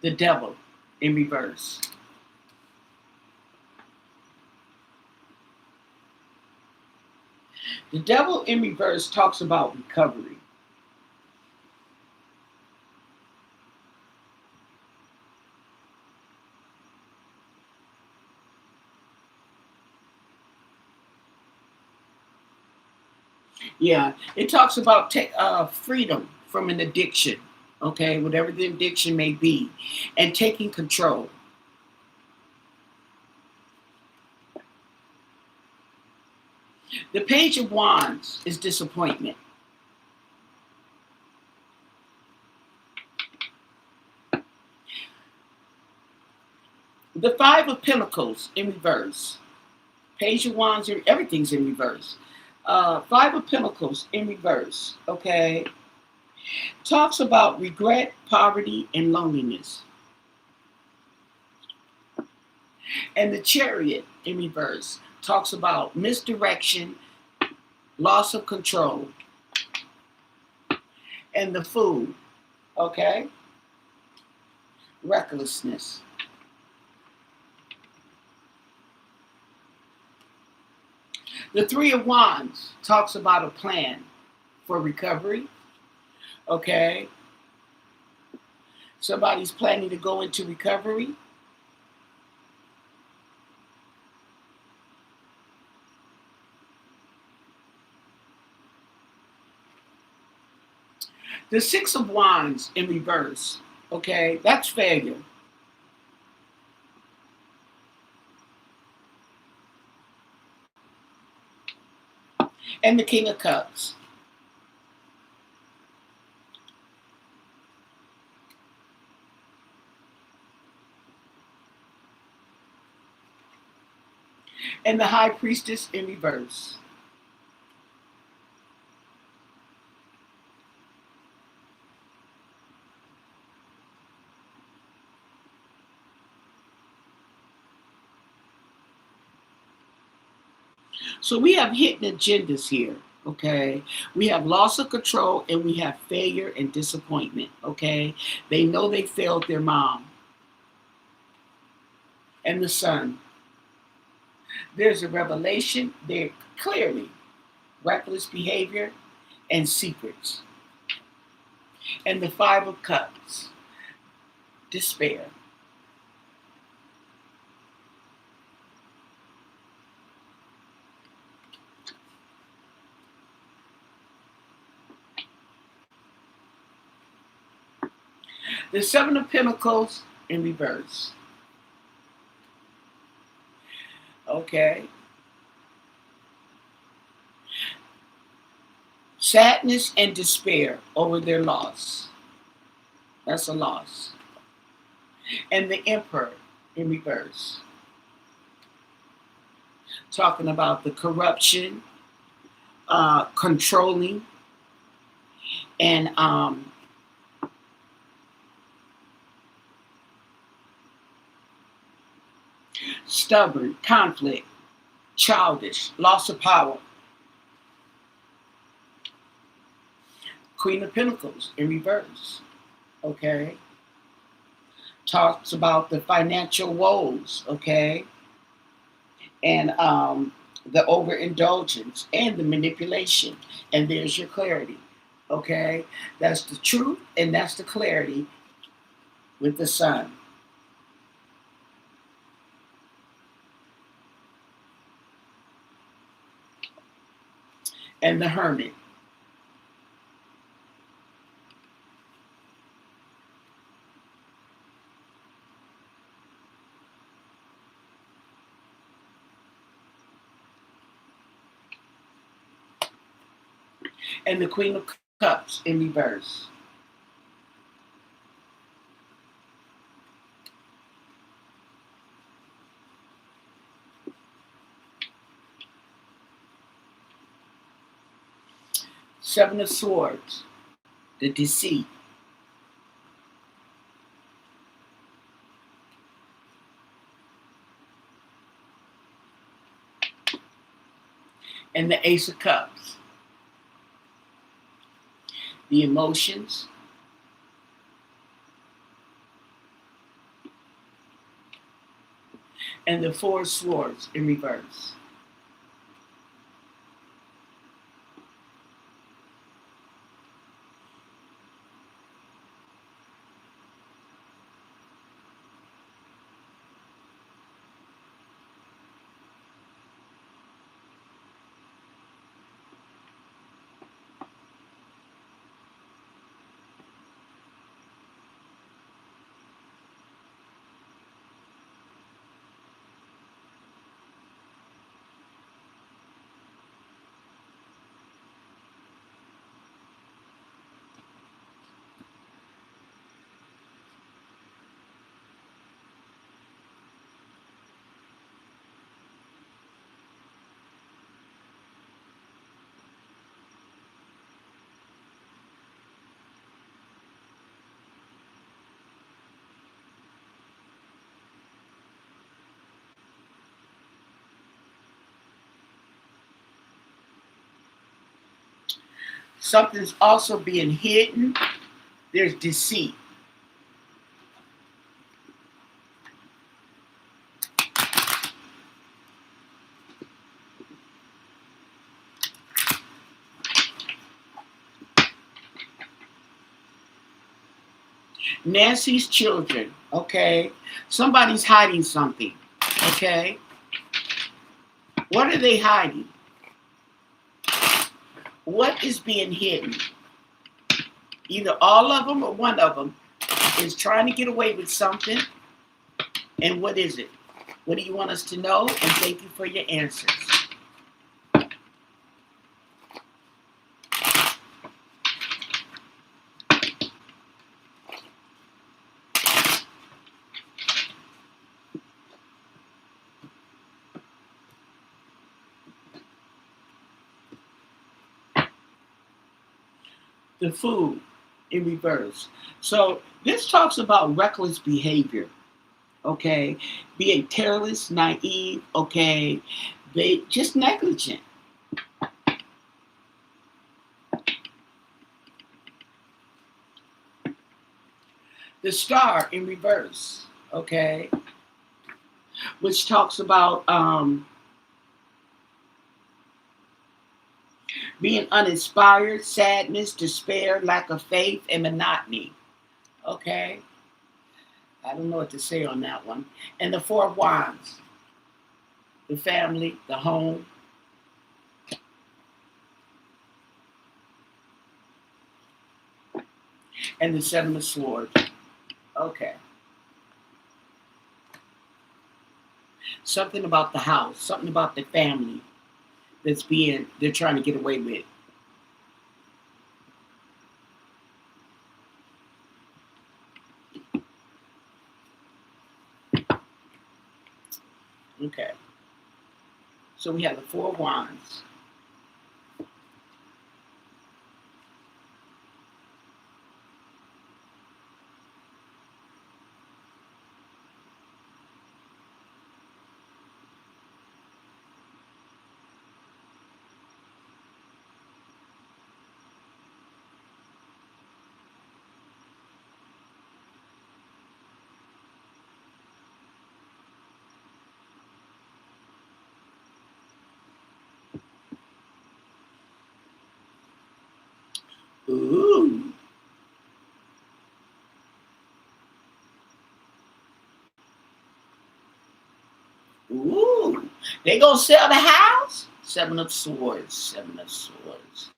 The Devil in reverse. The Devil in reverse talks about recovery. Yeah, it talks about freedom from an addiction, okay, whatever the addiction may be, and taking control. The Page of Wands is disappointment. The Five of Pentacles in reverse. Page of Wands, everything's in reverse. Five of Pentacles in reverse, okay, talks about regret, poverty, and loneliness. And the Chariot in reverse talks about misdirection, loss of control. And the Fool, okay, recklessness. The Three of Wands talks about a plan for recovery, okay? Somebody's planning to go into recovery. The Six of Wands in reverse, okay? That's failure. And the King of Cups. And the High Priestess in reverse. So we have hidden agendas here, okay? We have loss of control and we have failure and disappointment, okay? They know they failed their mom. And the Sun. There's a revelation there clearly. Reckless behavior and secrets. And the Five of Cups. Despair. The Seven of Pentacles in reverse. Okay. Sadness and despair over their loss. That's a loss. And the Emperor in reverse. Talking about the corruption, controlling, and Stubborn, conflict, childish, loss of power. Queen of Pentacles in reverse. Okay. Talks about the financial woes. Okay. And the overindulgence and the manipulation. And there's your clarity. Okay. That's the truth and that's the clarity with the sun. And the Hermit. And the Queen of Cups in reverse. Seven of Swords, the deceit. And the Ace of Cups, the emotions. And the Four of Swords in reverse. Something's also being hidden. There's deceit. Nancy's children, okay? Somebody's hiding something, okay? What are they hiding? What is being hidden? Either all of them or one of them is trying to get away with something. And what is it? What do you want us to know? And thank you for your answers. The Fool in reverse. So this talks about reckless behavior, okay? Being careless, naive, okay? They just negligent. The Star in reverse, okay? Which talks about being uninspired, sadness, despair, lack of faith, and monotony. Okay? I don't know what to say on that one. And the Four of Wands, the family, the home. And the Seven of Swords. Okay. Something about the house, something about the family they're trying to get away with. Okay. So we have the Four of Wands. Ooh. Ooh. They gonna sell the house? Seven of Swords. Seven of Swords.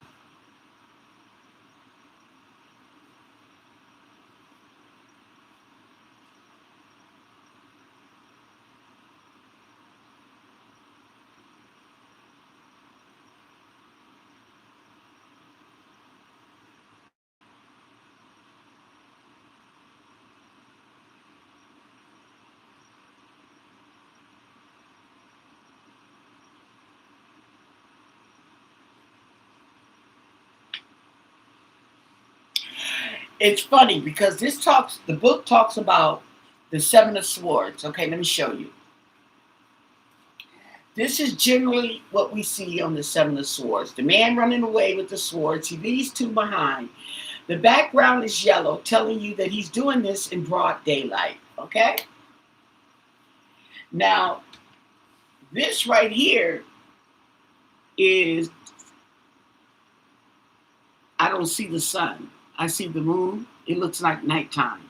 It's funny because the book talks about the Seven of Swords. Okay, let me show you. This is generally what we see on the Seven of Swords. The man running away with the swords. He leaves two behind. The background is yellow, telling you that he's doing this in broad daylight. Okay? Now, this right here is, I don't see the sun. I see the moon. It looks like nighttime.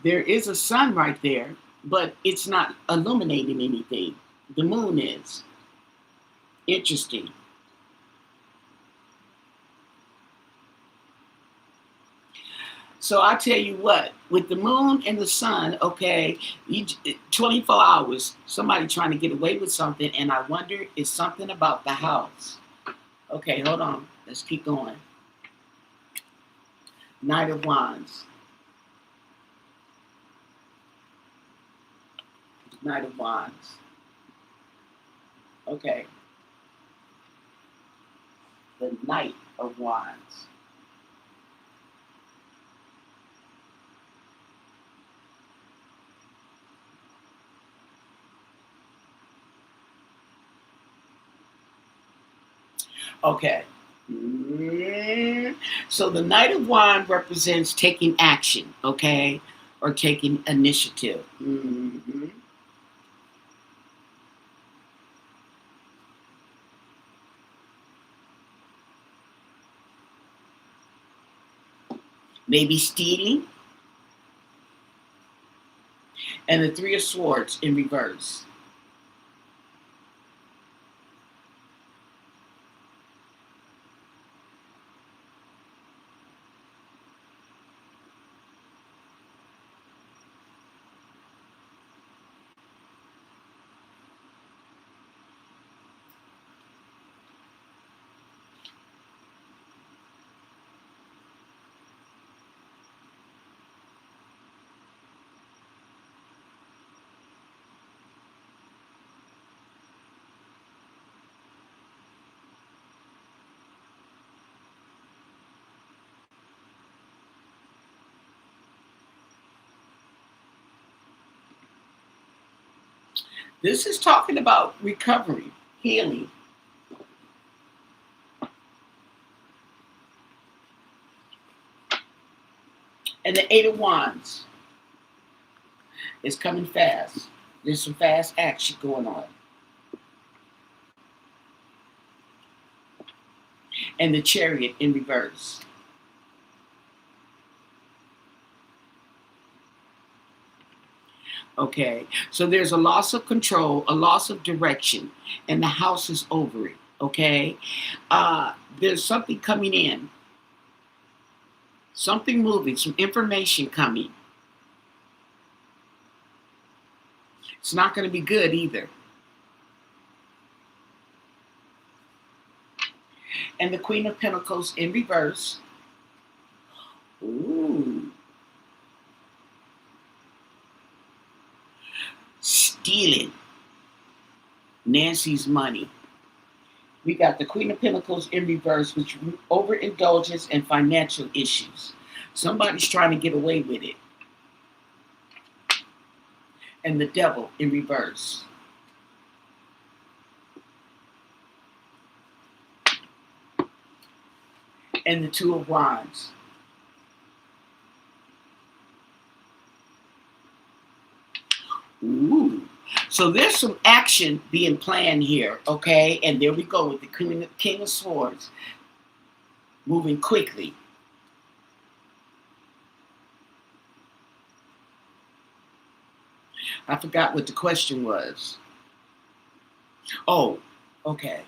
There is a sun right there, but it's not illuminating anything. The moon is. Interesting. So I tell you what, with the moon and the sun, okay, 24 hours, somebody trying to get away with something, and I wonder, is something about the house? Okay, hold on. Let's keep going. Knight of Wands. Knight of Wands. Okay. The Knight of Wands. Okay. So the Knight of Wands represents taking action, okay, or taking initiative. Mm-hmm. Maybe stealing. And the Three of Swords in reverse. This is talking about recovery, healing. And the Eight of Wands is coming fast. There's some fast action going on. And the Chariot in reverse. Okay, so there's a loss of control, a loss of direction, and the house is over it. Okay, there's something coming in, something moving, some information coming. It's not going to be good either. And the Queen of Pentacles in reverse. Ooh. Stealing Nancy's money. We got the Queen of Pentacles in reverse, which overindulgence and financial issues. Somebody's trying to get away with it. And the Devil in reverse. And the Two of Wands. Ooh. So there's some action being planned here, okay? And there we go with the King of Swords. moving quickly. I forgot what the question was. Oh, okay.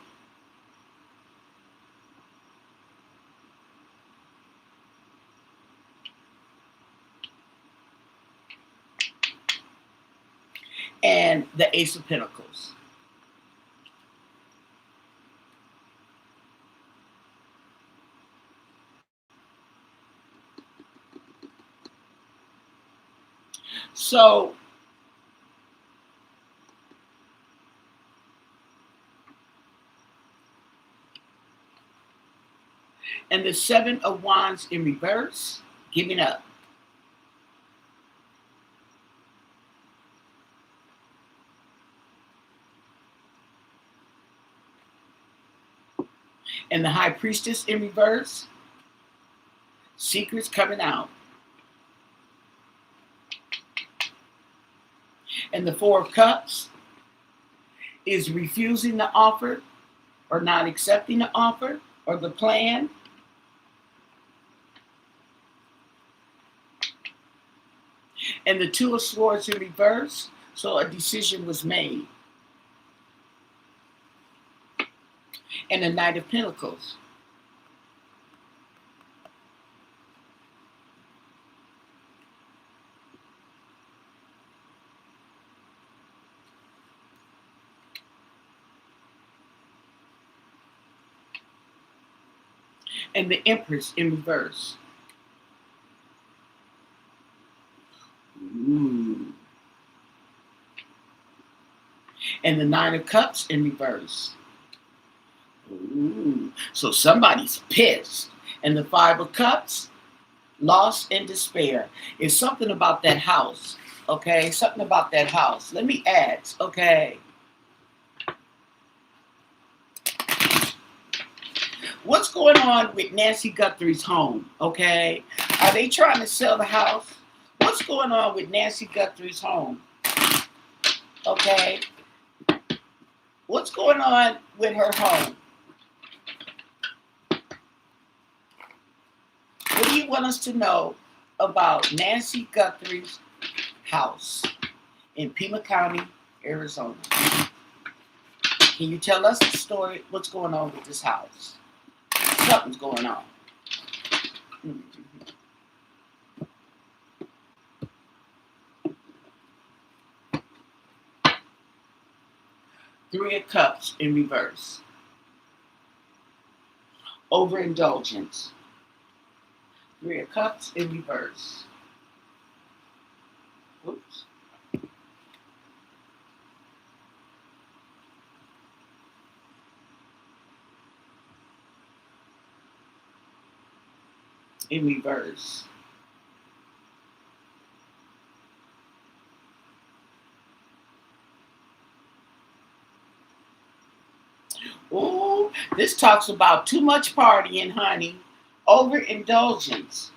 And the Ace of Pentacles. So, and the Seven of Wands in reverse, giving up. And the High Priestess in reverse, secrets coming out. And the Four of Cups is refusing the offer or not accepting the offer or the plan. And the Two of Swords in reverse, so a decision was made. And the Knight of Pentacles. And the Empress in reverse. Ooh. And the Nine of Cups in reverse. Ooh. So somebody's pissed. And the Five of Cups, loss and despair. It's something about that house. Okay, something about that house. Let me ask, okay. What's going on with Nancy Guthrie's home, okay? Are they trying to sell the house? What's going on with Nancy Guthrie's home, okay? What's going on with her home? What do you want us to know about Nancy Guthrie's house in Pima County, Arizona? Can you tell us the story? What's going on with this house? Something's going on. Three of Cups in reverse. Overindulgence. Three of Cups in reverse. Oops. In reverse. Ooh, this talks about too much partying, honey. Overindulgence.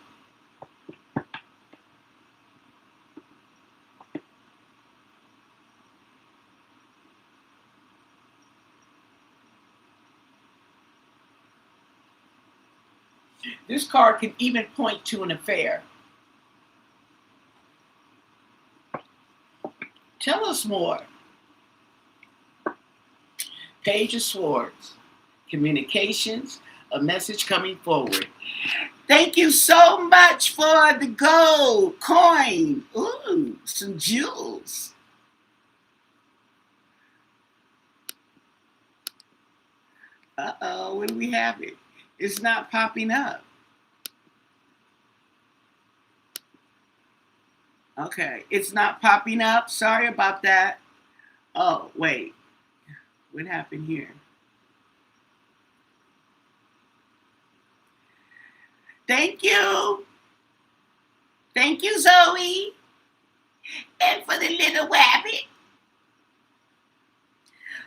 This card can even point to an affair. Tell us more. Page of Swords. Communications. A message coming forward. Thank you so much for the gold coin. Ooh, some jewels. Uh-oh, where do we have it? It's not popping up. Okay, it's not popping up. Sorry about that. Oh, wait. What happened here? Thank you. Thank you, Zoe. And for the little rabbit.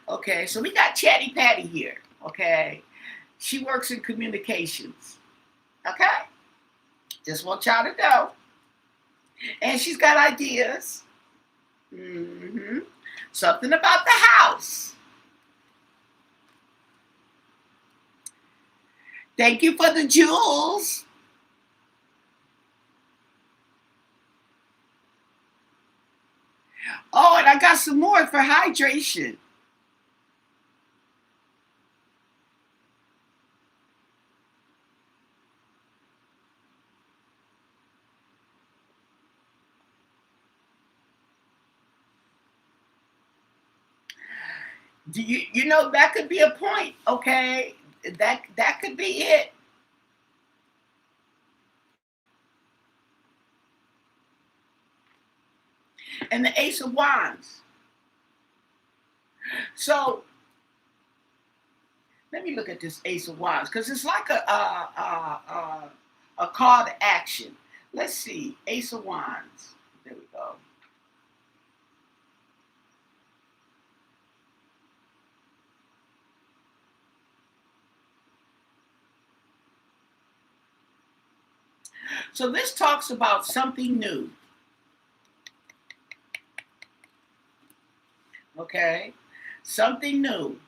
Okay, so we got Chatty Patty here. Okay. She works in communications. Okay? Just want y'all to know. And she's got ideas. Something about the house. Thank you for the jewels. Oh, and I got some more for hydration. Do you know that could be a point, okay? That could be it. And the Ace of Wands. So let me look at this Ace of Wands because it's like a call to action. Let's see, Ace of Wands. There we go. So this talks about something new. Okay, something new.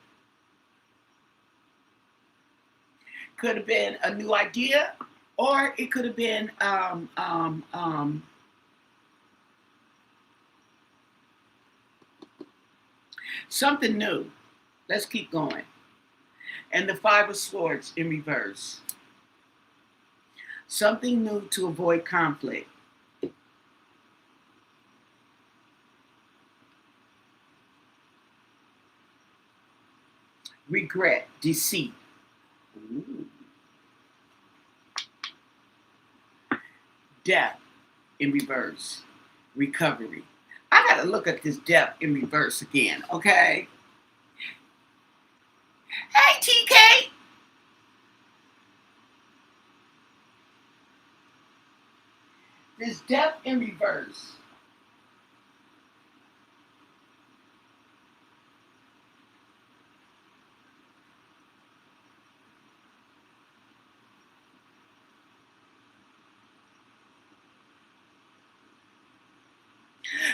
Could have been a new idea, or it could have been something new. Let's keep going. And the Five of Swords in reverse. Something new to avoid conflict. Regret, deceit. Ooh. Death in reverse. Recovery. I got to look at this death in reverse again, okay? Hey, TK. This death in reverse.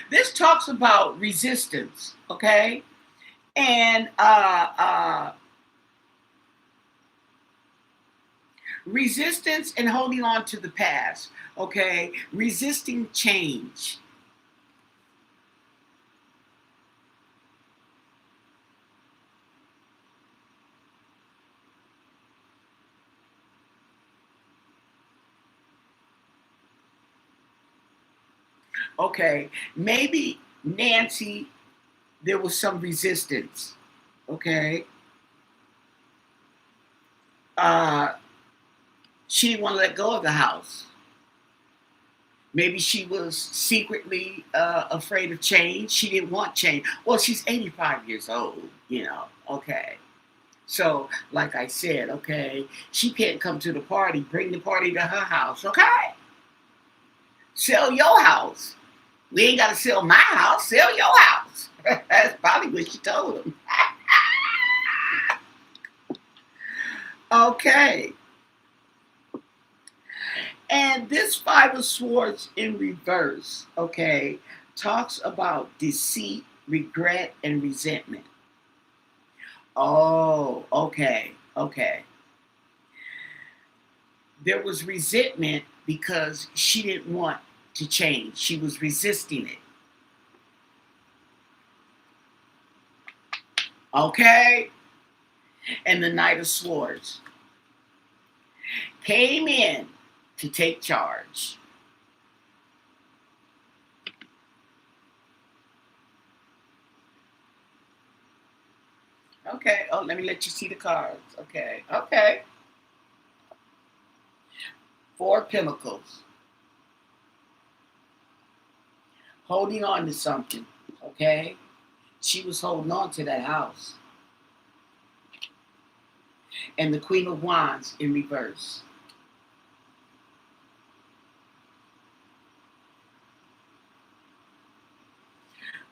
This talks about resistance, okay? And resistance and holding on to the past, okay? Resisting change. Okay, maybe Nancy, there was some resistance, okay? Uh, she didn't want to let go of the house. Maybe she was secretly afraid of change. She didn't want change. Well, she's 85 years old, okay. So, like I said, okay, she can't come to the party, bring the party to her house, okay? Sell your house. We ain't got to sell my house, sell your house. That's probably what she told him. Okay. And this Five of Swords in reverse, okay, talks about deceit, regret, and resentment. Oh, okay, okay. There was resentment because she didn't want to change. She was resisting it. Okay? And the Knight of Swords came in to take charge. Okay. Oh, let me let you see the cards. Okay. Okay. Four of Pentacles. Holding on to something. Okay. She was holding on to that house. And the Queen of Wands in reverse.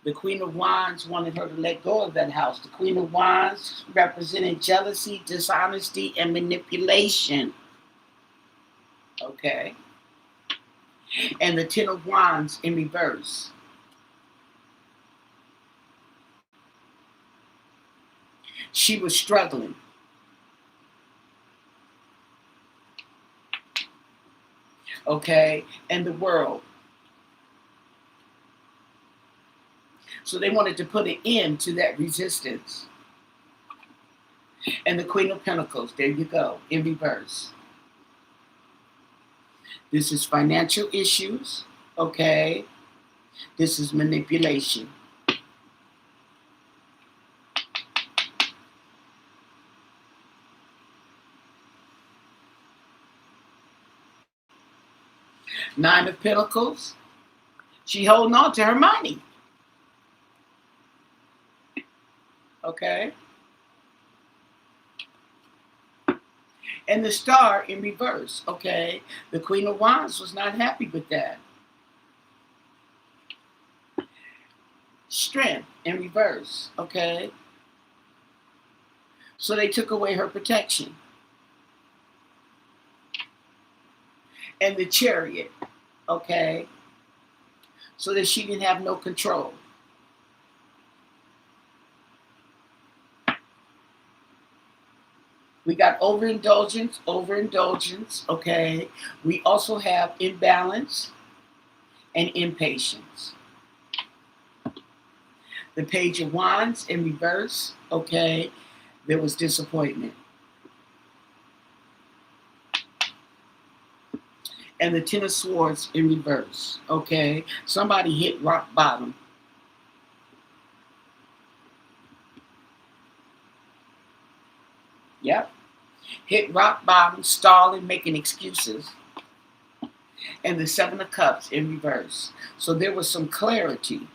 The Queen of Wands wanted her to let go of that house. The Queen of Wands represented jealousy, dishonesty, and manipulation. Okay. And the Ten of Wands in reverse. She was struggling. okay, and the world. So they wanted to put an end to that resistance. And the Queen of Pentacles, there you go, in reverse. This is financial issues, okay? This is manipulation. Nine of Pentacles, she holding on to her money, okay? And the Star in reverse, okay? The Queen of Wands was not happy with that. Strength in reverse, okay? So they took away her protection. And the Chariot, okay? So that she didn't have no control. We got overindulgence, okay? We also have imbalance and impatience. The Page of Wands in reverse, okay? There was disappointment. And the Ten of Swords in reverse, okay? Somebody hit rock bottom. Yep. Hit rock bottom, stalling, making excuses. And the Seven of Cups in reverse. So there was some clarity.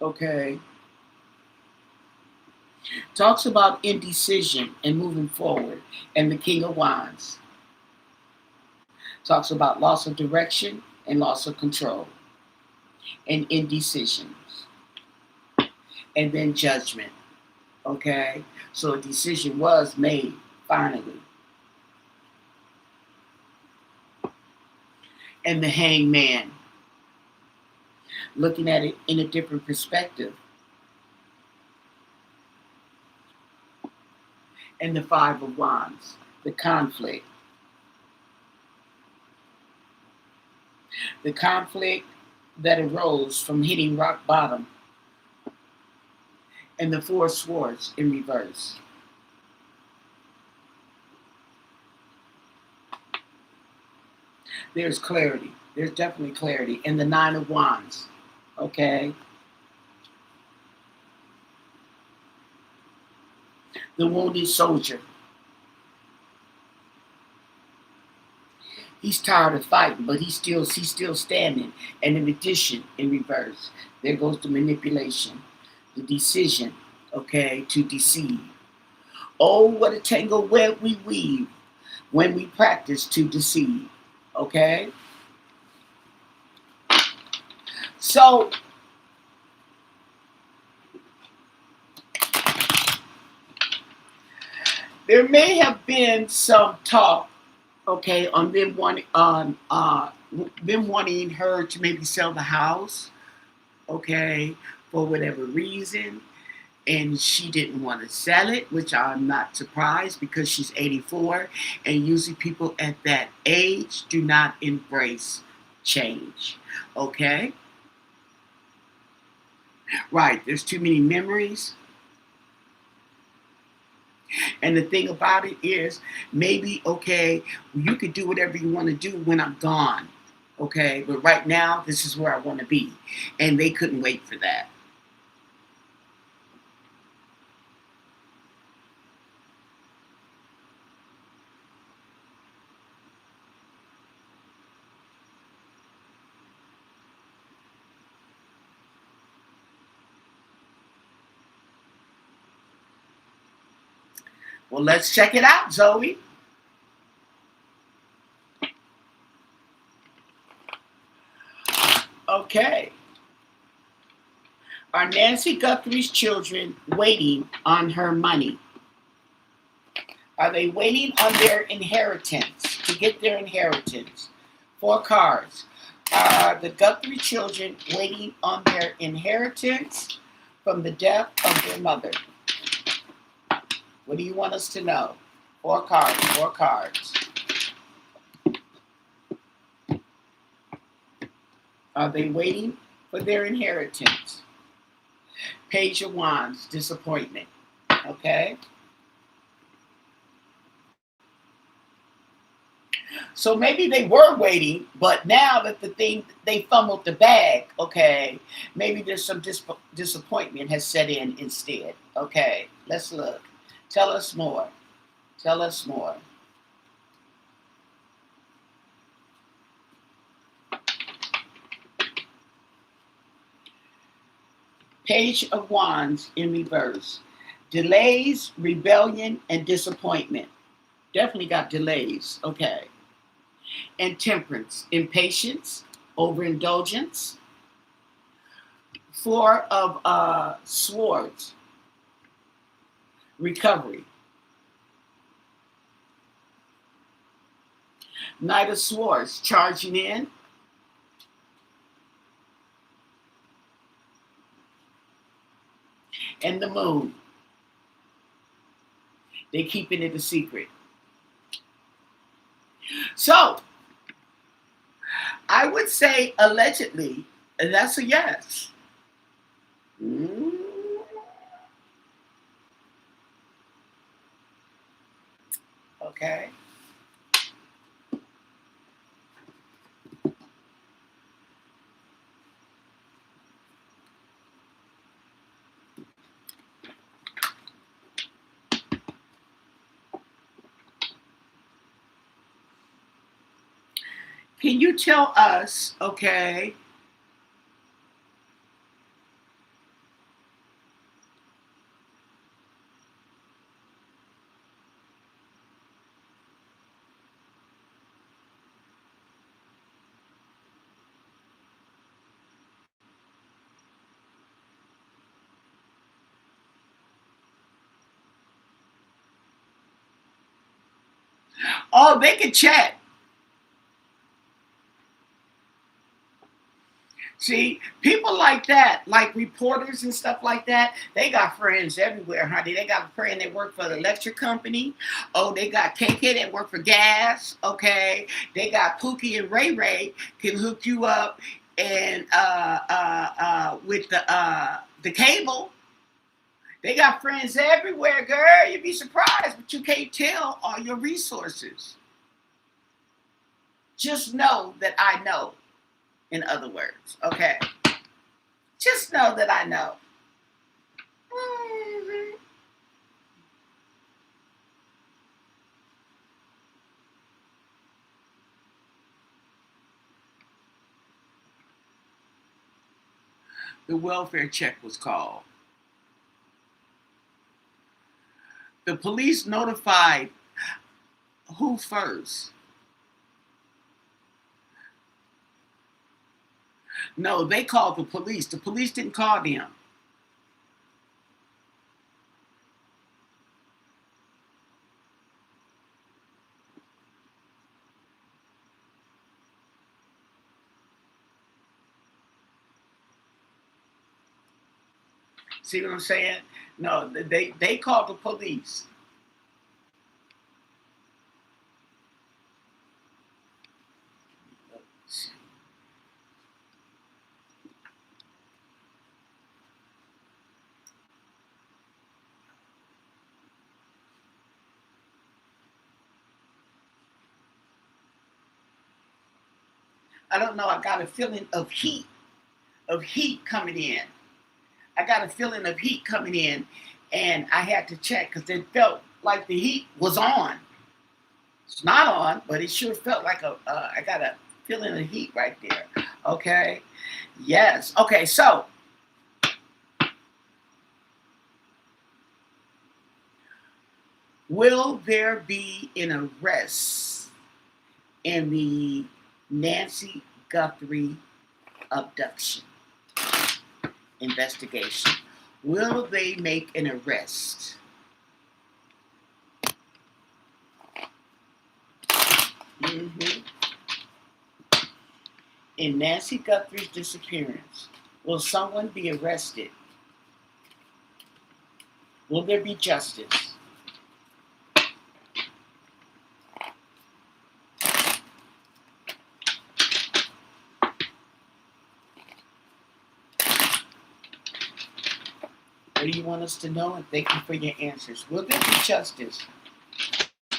Okay. Talks about indecision and moving forward. And the King of Wands. Talks about loss of direction and loss of control. And indecisions. And then judgment. Okay. So a decision was made finally. And the Hangman. Looking at it in a different perspective. And the Five of Wands, the conflict. The conflict that arose from hitting rock bottom. And the Four of Swords in reverse. There's clarity. There's definitely clarity. And the Nine of Wands, okay? The wounded soldier. He's tired of fighting, but he's still standing. And in addition, in reverse, there goes the manipulation, the decision, okay, to deceive. Oh, what a tangle web we weave when we practice to deceive, okay? So, there may have been some talk, okay, on them wanting her to maybe sell the house, okay, for whatever reason, and she didn't want to sell it, which I'm not surprised because she's 84, and usually people at that age do not embrace change, okay? Right, there's too many memories. And the thing about it is, maybe, okay, you could do whatever you want to do when I'm gone, okay? But right now, this is where I want to be. And they couldn't wait for that. Well, let's check it out, Zoe. Okay. Are Nancy Guthrie's children waiting on her money? Are they waiting on their inheritance, to get their inheritance? 4 cards. Are the Guthrie children waiting on their inheritance from the death of their mother? What do you want us to know? 4 cards, 4 cards. Are they waiting for their inheritance? Page of Wands, disappointment. Okay? So maybe they were waiting, but now that they fumbled the bag, okay, maybe there's some disappointment has set in instead. Okay, let's look. Tell us more. Tell us more. Page of Wands in reverse. Delays, rebellion, and disappointment. Definitely got delays. Okay. And temperance, impatience, overindulgence. 4 of swords, recovery. Knight of Swords, charging in. And the Moon. They're keeping it a secret. So, I would say allegedly, that's a yes. Okay. Can you tell us, okay, oh, they can chat. See, people like that, like reporters and stuff like that, they got friends everywhere, honey. They got a friend that work for the electric company. Oh, they got KK that work for gas. Okay, they got Pookie and Ray Ray can hook you up and with the cable. They got friends everywhere, girl. You'd be surprised, but you can't tell all your resources. Just know that I know. In other words, okay? Just know that I know. The welfare check was called. The police notified who first? No, they called the police. The police didn't call them. See what I'm saying? No, they called the police. I don't know. I got a feeling of heat coming in. I got a feeling of heat coming in, and I had to check because it felt like the heat was on. It's not on, but it sure felt like I got a feeling of heat right there. Okay. Yes. Okay. So, will there be an arrest in the Nancy Guthrie abduction investigation? Will they make an arrest? Mm-hmm. In Nancy Guthrie's disappearance, will someone be arrested? Will there be justice? What do you want us to know? And thank you for your answers. Will there be justice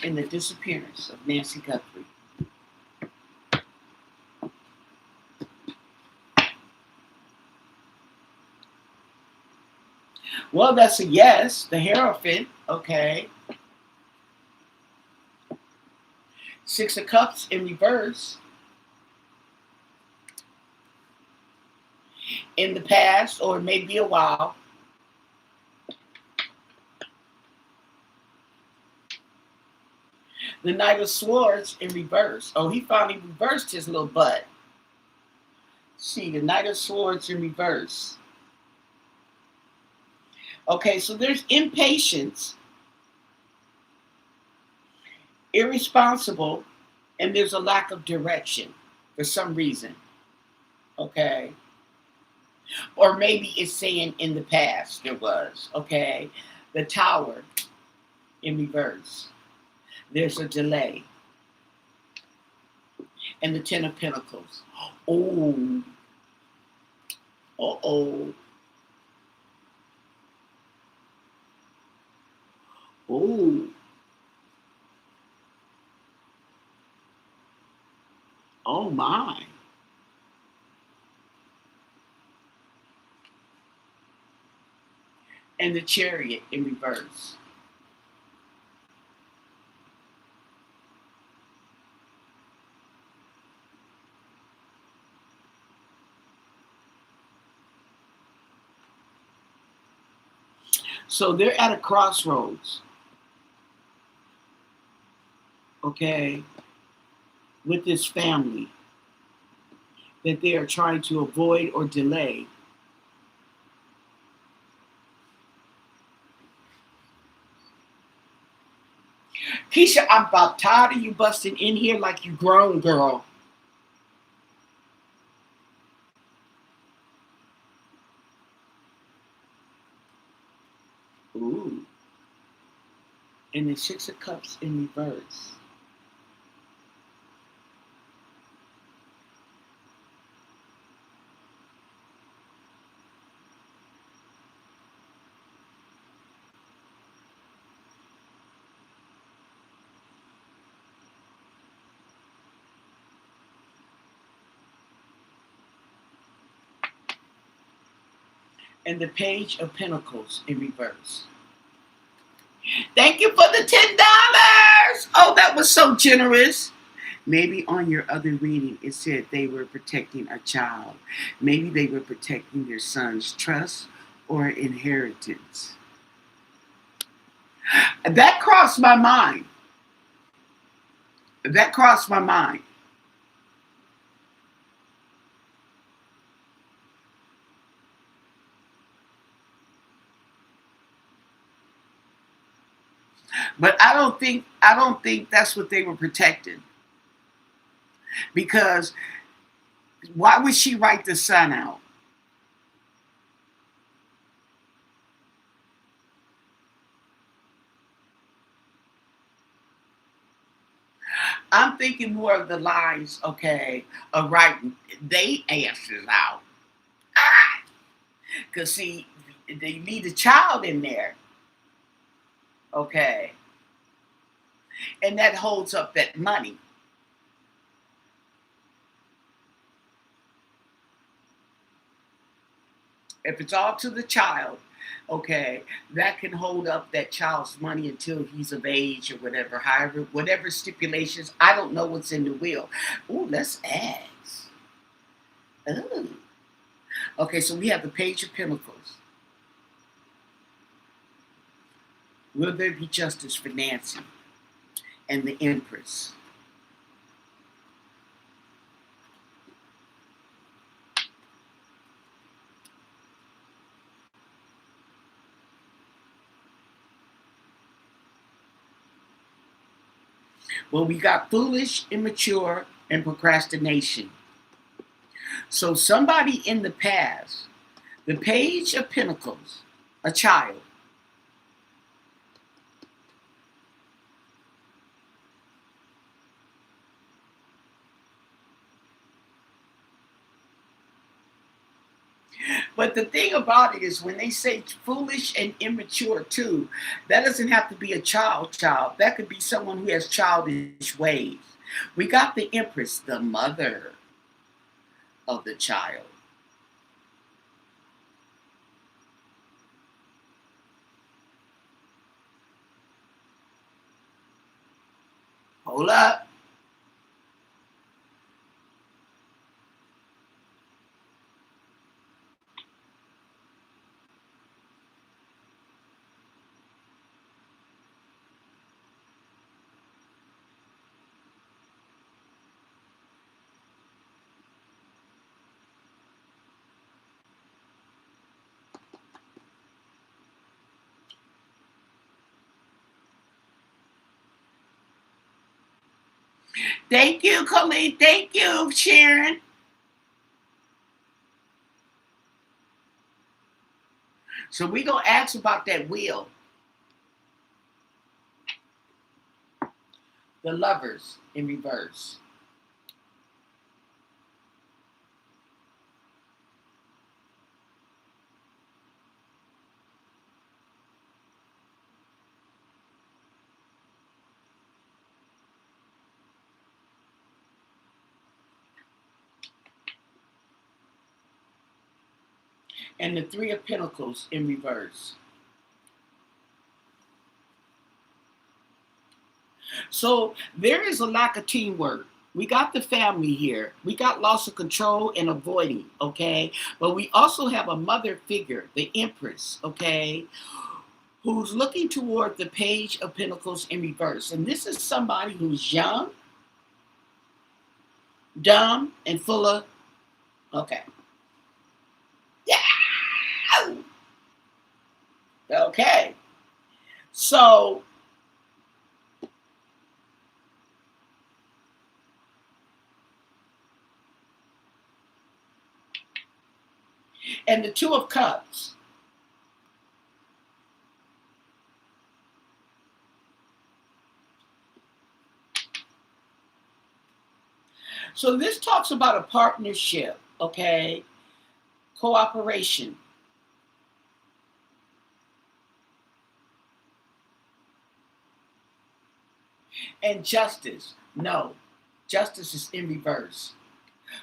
in the disappearance of Nancy Guthrie? Well, that's a yes. The Hierophant, okay. Six of Cups in reverse. In the past, or it may be a while. The Knight of Swords in reverse. Oh, he finally reversed his little butt. See, the Knight of Swords in reverse. Okay, so there's impatience, irresponsible, and there's a lack of direction for some reason. Okay. Or maybe it's saying in the past there was. Okay. The Tower in reverse. There's a delay. And the Ten of Pentacles. Oh. Uh-oh. Oh. Oh my. And the Chariot in reverse. So they're at a crossroads. Okay. With this family that they are trying to avoid or delay. Keisha, I'm about tired of you busting in here like you grown, girl. Ooh. And the Six of Cups in reverse. And the Page of Pentacles in reverse. Thank you for the $10. Oh, that was so generous. Maybe on your other reading, it said they were protecting a child. Maybe they were protecting their son's trust or inheritance. That crossed my mind. That crossed my mind. But I don't think that's what they were protecting. Because why would she write the son out? I'm thinking more of the lines, okay, of writing they answers out. Because see, they need a child in there. Okay. And that holds up that money. If it's all to the child, okay, that can hold up that child's money until he's of age or whatever. However, whatever stipulations, I don't know what's in the will. Ooh, let's ask. Ooh. Okay, so we have the Page of Pentacles. Will there be justice for Nancy? And the Empress. Well, we got foolish, immature, and procrastination. So somebody in the past, the Page of Pentacles, a child. But the thing about it is when they say foolish and immature too, that doesn't have to be a child. That could be someone who has childish ways. We got the Empress, the mother of the child. Hold up. Thank you, Colleen. Thank you, Sharon. So we gonna ask about that wheel. The Lovers in reverse. And the Three of Pentacles in reverse. So there is a lack of teamwork. We got the family here. We got loss of control and avoiding, okay? But we also have a mother figure, the Empress, okay? Who's looking toward the Page of Pentacles in reverse. And this is somebody who's young, dumb, and full of, okay. Yeah! Okay. So, and the Two of Cups. So this talks about a partnership, okay? Cooperation. And justice. No, justice is in reverse.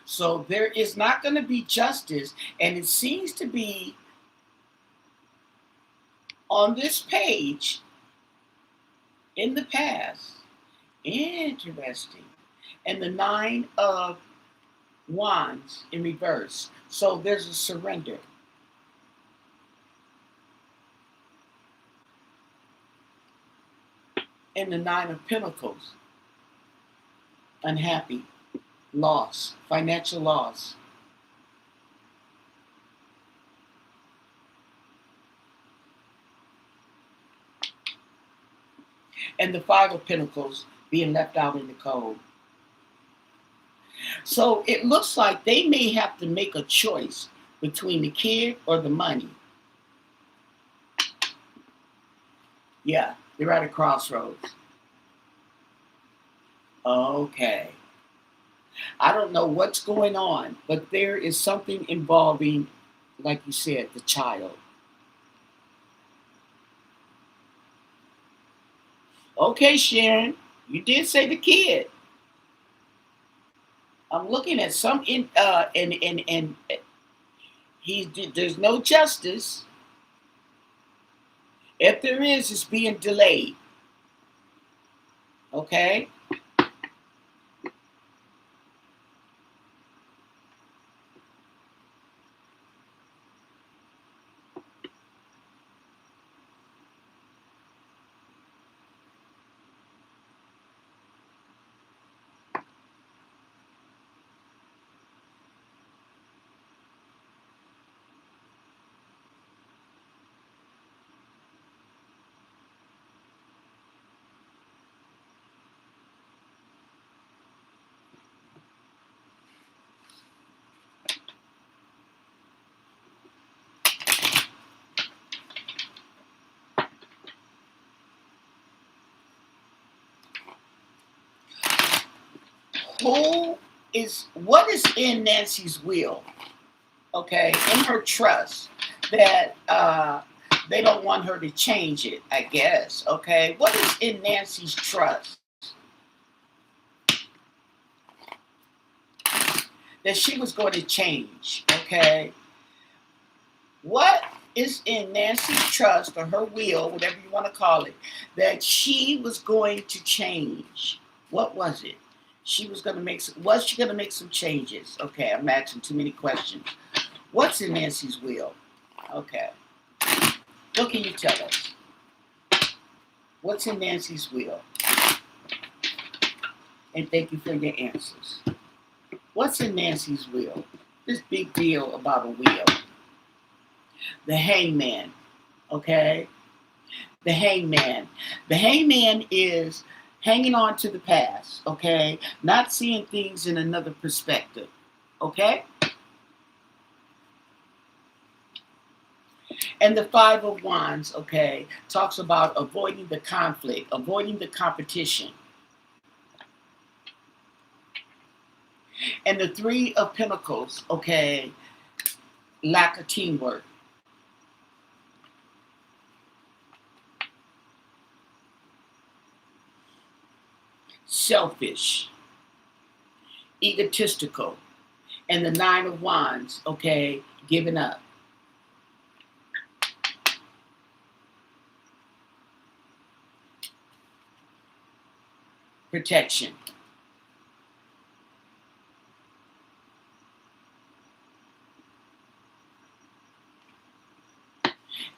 So there is not going to be justice, and it seems to be on this page in the past. Interesting. And the Nine of Wands in reverse. So there's a surrender. And the Nine of Pentacles. Unhappy. Loss. Financial loss. And the Five of Pentacles being left out in the cold. So it looks like they may have to make a choice between the kid or the money. Yeah, they're at a crossroads. Okay. I don't know what's going on, but there is something involving, like you said, the child. Okay, Sharon, you did say the kid. I'm looking at some and there's no justice. If there is, it's being delayed. Okay? what is in Nancy's will, okay, in her trust that they don't want her to change it, I guess, okay? What is in Nancy's trust that she was going to change, okay? What is in Nancy's trust or her will, whatever you want to call it, that she was going to change? What was it? Was she going to make some changes? Okay, I'm asking too many questions. What's in Nancy's will? Okay. What can you tell us? What's in Nancy's will? And thank you for your answers. What's in Nancy's will? This big deal about a will. The hangman, okay? The hangman. The hangman is hanging on to the past, okay? Not seeing things in another perspective, okay? And the Five of Wands, okay, talks about avoiding the conflict, avoiding the competition. And the Three of Pentacles, okay, lack of teamwork. Selfish, egotistical. And the Nine of Wands, okay, giving up. Protection.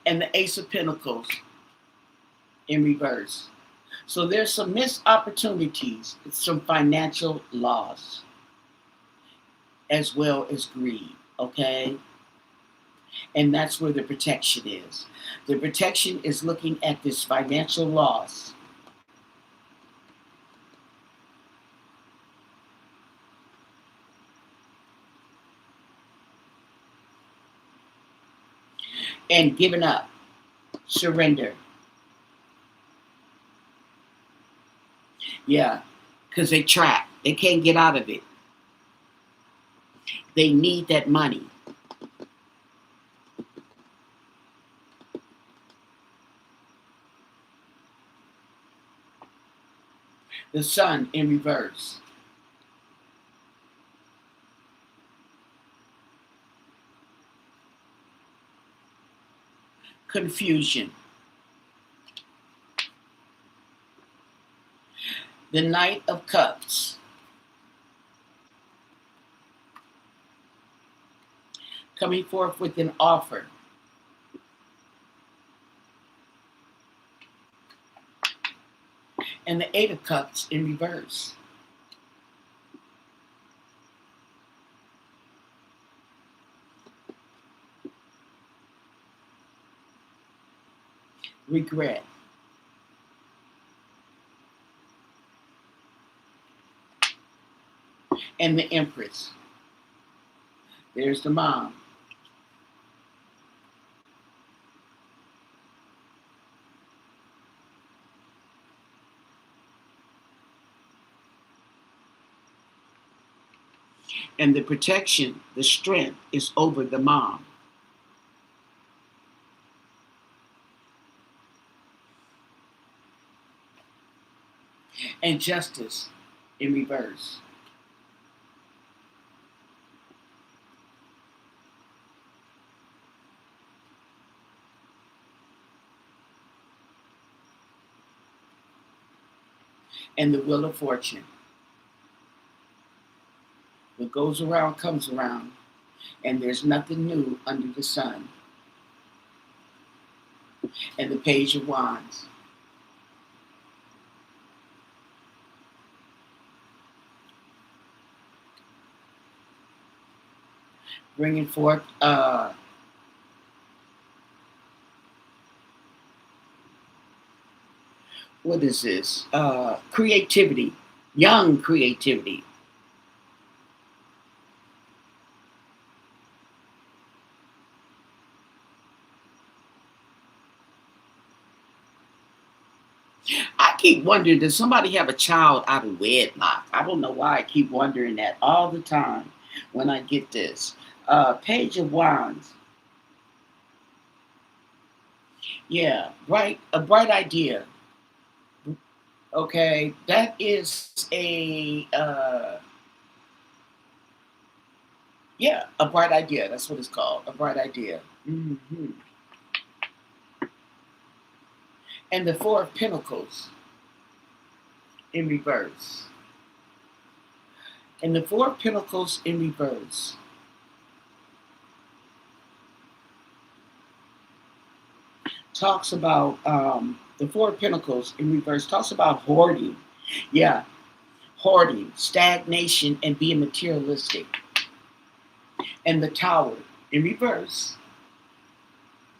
And the Ace of Pentacles in reverse. So there's some missed opportunities, some financial loss, as well as greed, okay? And that's where the protection is. The protection is looking at this financial loss. And giving up, surrender. Yeah, because they trapped. They can't get out of it. They need that money. The Sun in reverse. Confusion. The Knight of Cups. Coming forth with an offer. And the Eight of Cups in reverse. Regret. And the Empress. There's the mom. And the protection, the strength is over the mom. And Justice in reverse. And the Wheel of Fortune. What goes around comes around, and there's nothing new under the sun. And the Page of Wands. Bringing forth what is this? Creativity, young creativity. I keep wondering, does somebody have a child out of wedlock? I don't know why I keep wondering that all the time when I get this. Page of Wands. Yeah, a bright idea. Okay, that is a bright idea. That's what it's called, a bright idea. Hmm. And the Four of Pentacles in reverse. And the Four of Pentacles in reverse. Talks about the Four of Pentacles in reverse. Talks about hoarding. Yeah, hoarding, stagnation, and being materialistic. And the Tower in reverse.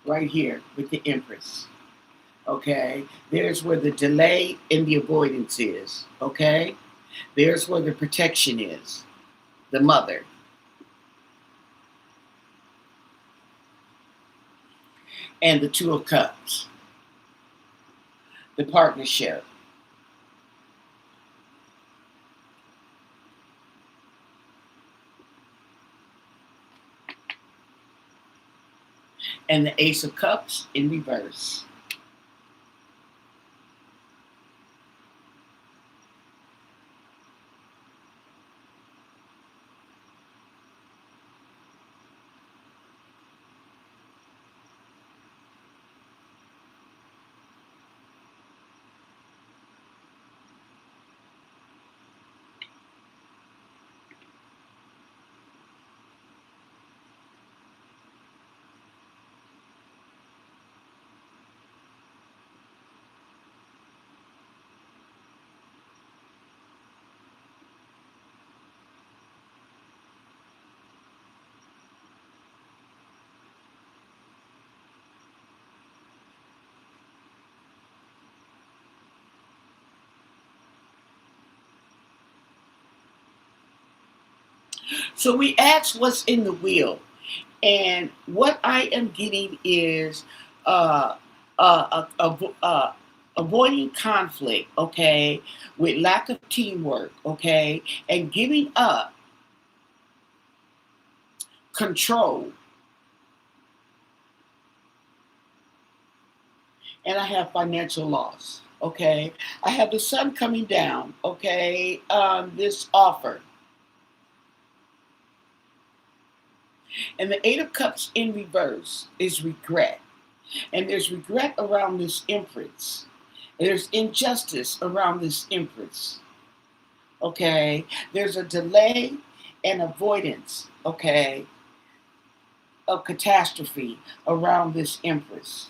Right here with the Empress. Okay, there's where the delay and the avoidance is. Okay, there's where the protection is, the Mother. And the Two of Cups, the partnership. And the Ace of Cups in reverse. So we asked what's in the wheel. And what I am getting is uh, avoiding conflict, okay, with lack of teamwork, okay, and giving up control. And I have financial loss, okay. I have the sun coming down, okay, this offer. And the Eight of Cups in reverse is regret. And there's regret around this Empress. There's injustice around this Empress. Okay. There's a delay and avoidance, okay, of catastrophe around this Empress.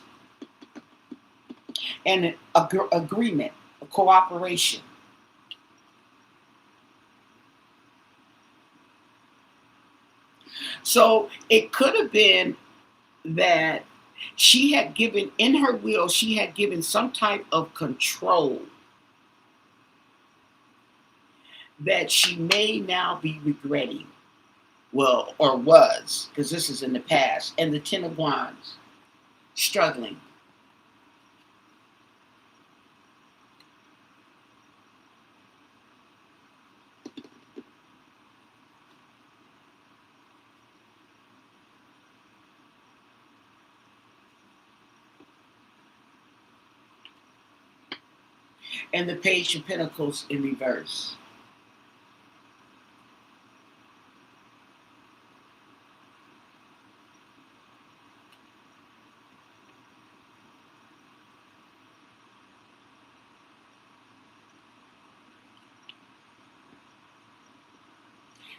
And an agreement, a cooperation. So it could have been that she had given, in her will, she had given some type of control that she may now be regretting. Well, or was, because this is in the past. And the Ten of Wands, struggling. And the Page of Pentacles in reverse.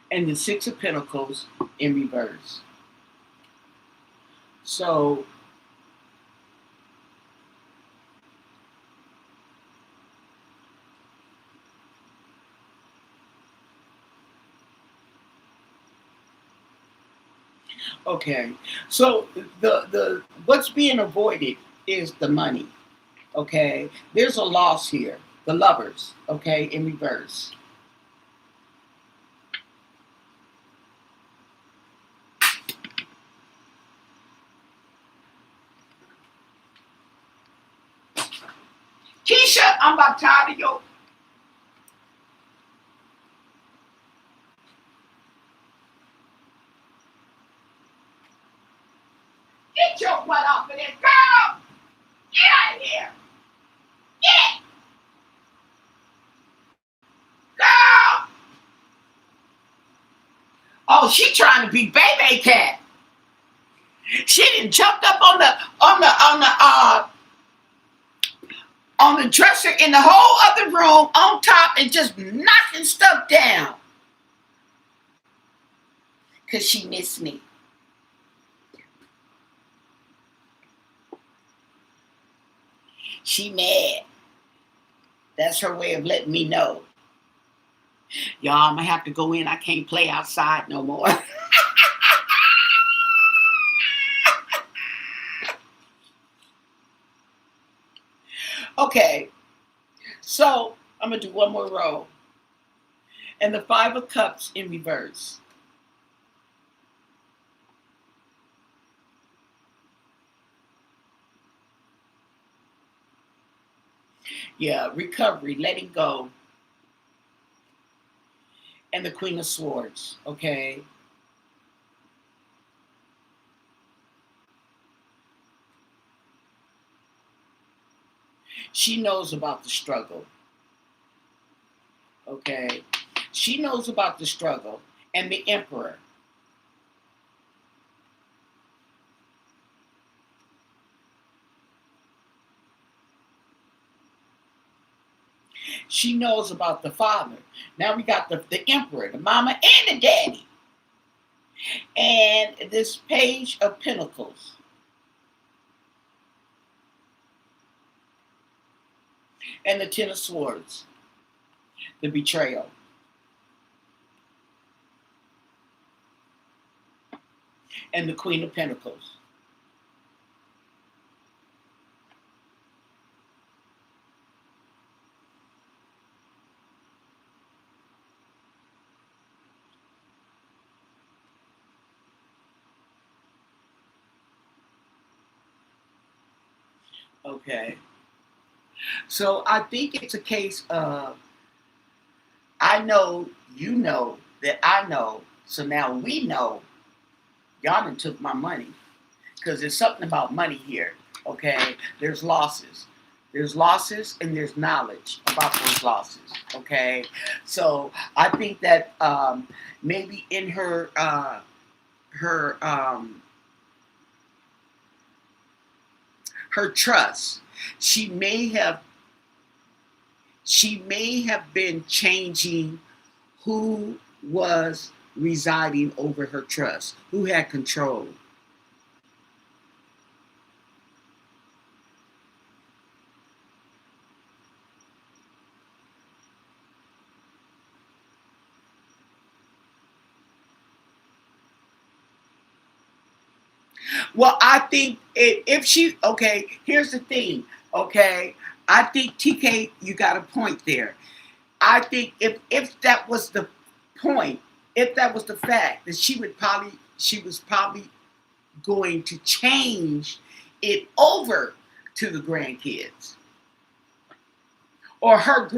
And the Six of Pentacles in reverse. So okay, so the what's being avoided is the money. Okay, there's a loss here. The Lovers, okay, in reverse. Keisha, I'm about tired of your. Get your butt off of there, girl. Get out of here. Get, girl. Oh, she trying to be baby cat. She done jumped up on the dresser in the whole other room on top and just knocking stuff down. Cause she missed me. She mad. That's her way of letting me know. Y'all, I'm gonna have to go in. I can't play outside no more. Okay, so I'm gonna do one more row. And the 5 of Cups in reverse. Yeah, recovery, letting go. And the Queen of Swords, okay? She knows about the struggle, okay? She knows about the struggle. And the Emperor. She knows about the father. Now we got the Emperor, the mama, and the daddy. And this Page of Pentacles. And the 10 of Swords. The betrayal. And the Queen of Pentacles. Okay. So I think it's a case of I know, you know, that I know. So now we know y'all done took my money. Because there's something about money here. Okay. There's losses. There's losses and there's knowledge about those losses. Okay. So I think that maybe in her trust, she may have been changing who was residing over her trust, who had control. Well, I think if she, okay, here's the thing, okay, I think TK, you got a point there. I think if that was the point, if that was the fact, that she was probably going to change it over to the grandkids, or her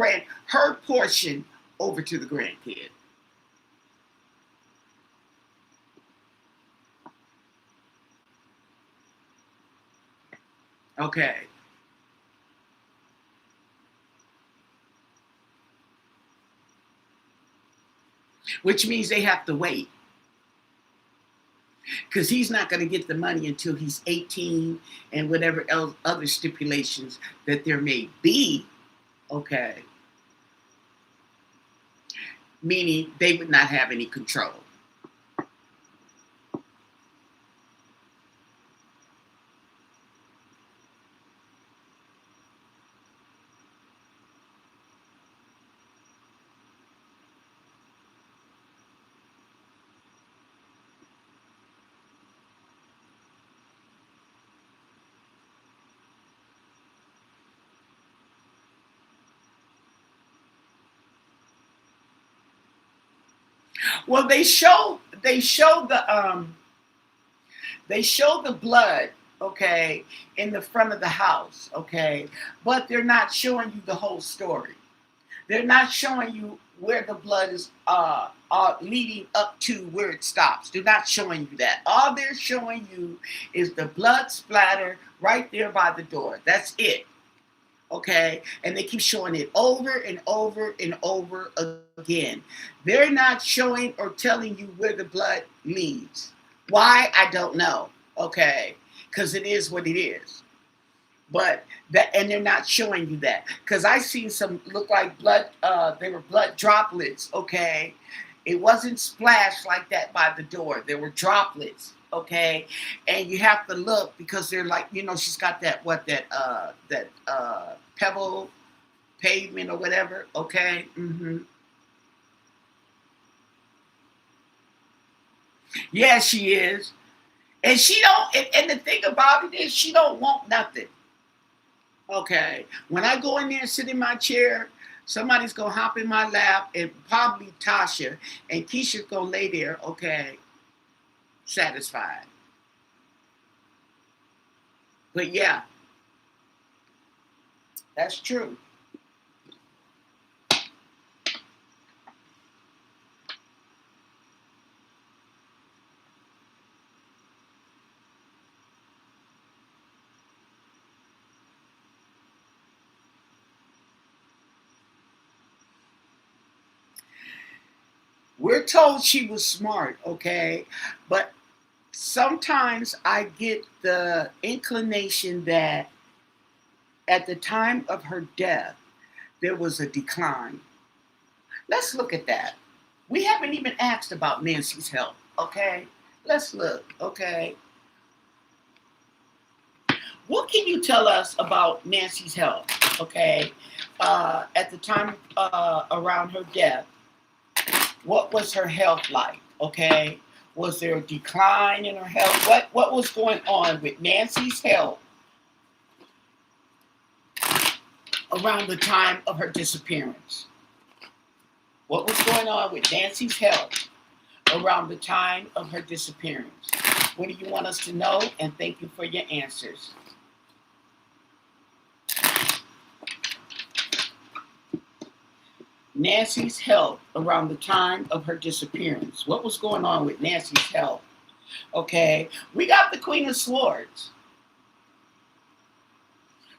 portion over to the grandkid. Okay. Which means they have to wait. Because he's not going to get the money until he's 18 and whatever else, other stipulations that there may be. Okay. Meaning they would not have any control. Well, they show the blood okay, in the front of the house, okay, but they're not showing you the whole story. They're not showing you where the blood is leading up to where it stops. They're not showing you that. All they're showing you is the blood splatter right there by the door. That's it. Okay, and they keep showing it over and over and over again. They're not showing or telling you where the blood leads. Why? I don't know. Okay, because it is what it is. But that, and they're not showing you that, because I seen some look like blood. They were blood droplets. Okay, it wasn't splashed like that by the door. There were droplets. Okay, and you have to look because they're like, she's got that pebble pavement or whatever. Okay. Yeah, she is, and she don't. And the thing about it is, she don't want nothing. Okay. When I go in there and sit in my chair, somebody's gonna hop in my lap, and probably Tasha, and Keisha's gonna lay there, okay, satisfied. But yeah, that's true. We're told she was smart, okay, but sometimes I get the inclination that at the time of her death, there was a decline. Let's look at that. We haven't even asked about Nancy's health, okay? Let's look, okay? What can you tell us about Nancy's health, okay? At the time around her death, what was her health like, okay? Was there a decline in her health? What was going on with Nancy's health around the time of her disappearance? What was going on with Nancy's health around the time of her disappearance? What do you want us to know? And thank you for your answers. Nancy's health around the time of her disappearance. What was going on with Nancy's health? Okay, we got the Queen of Swords.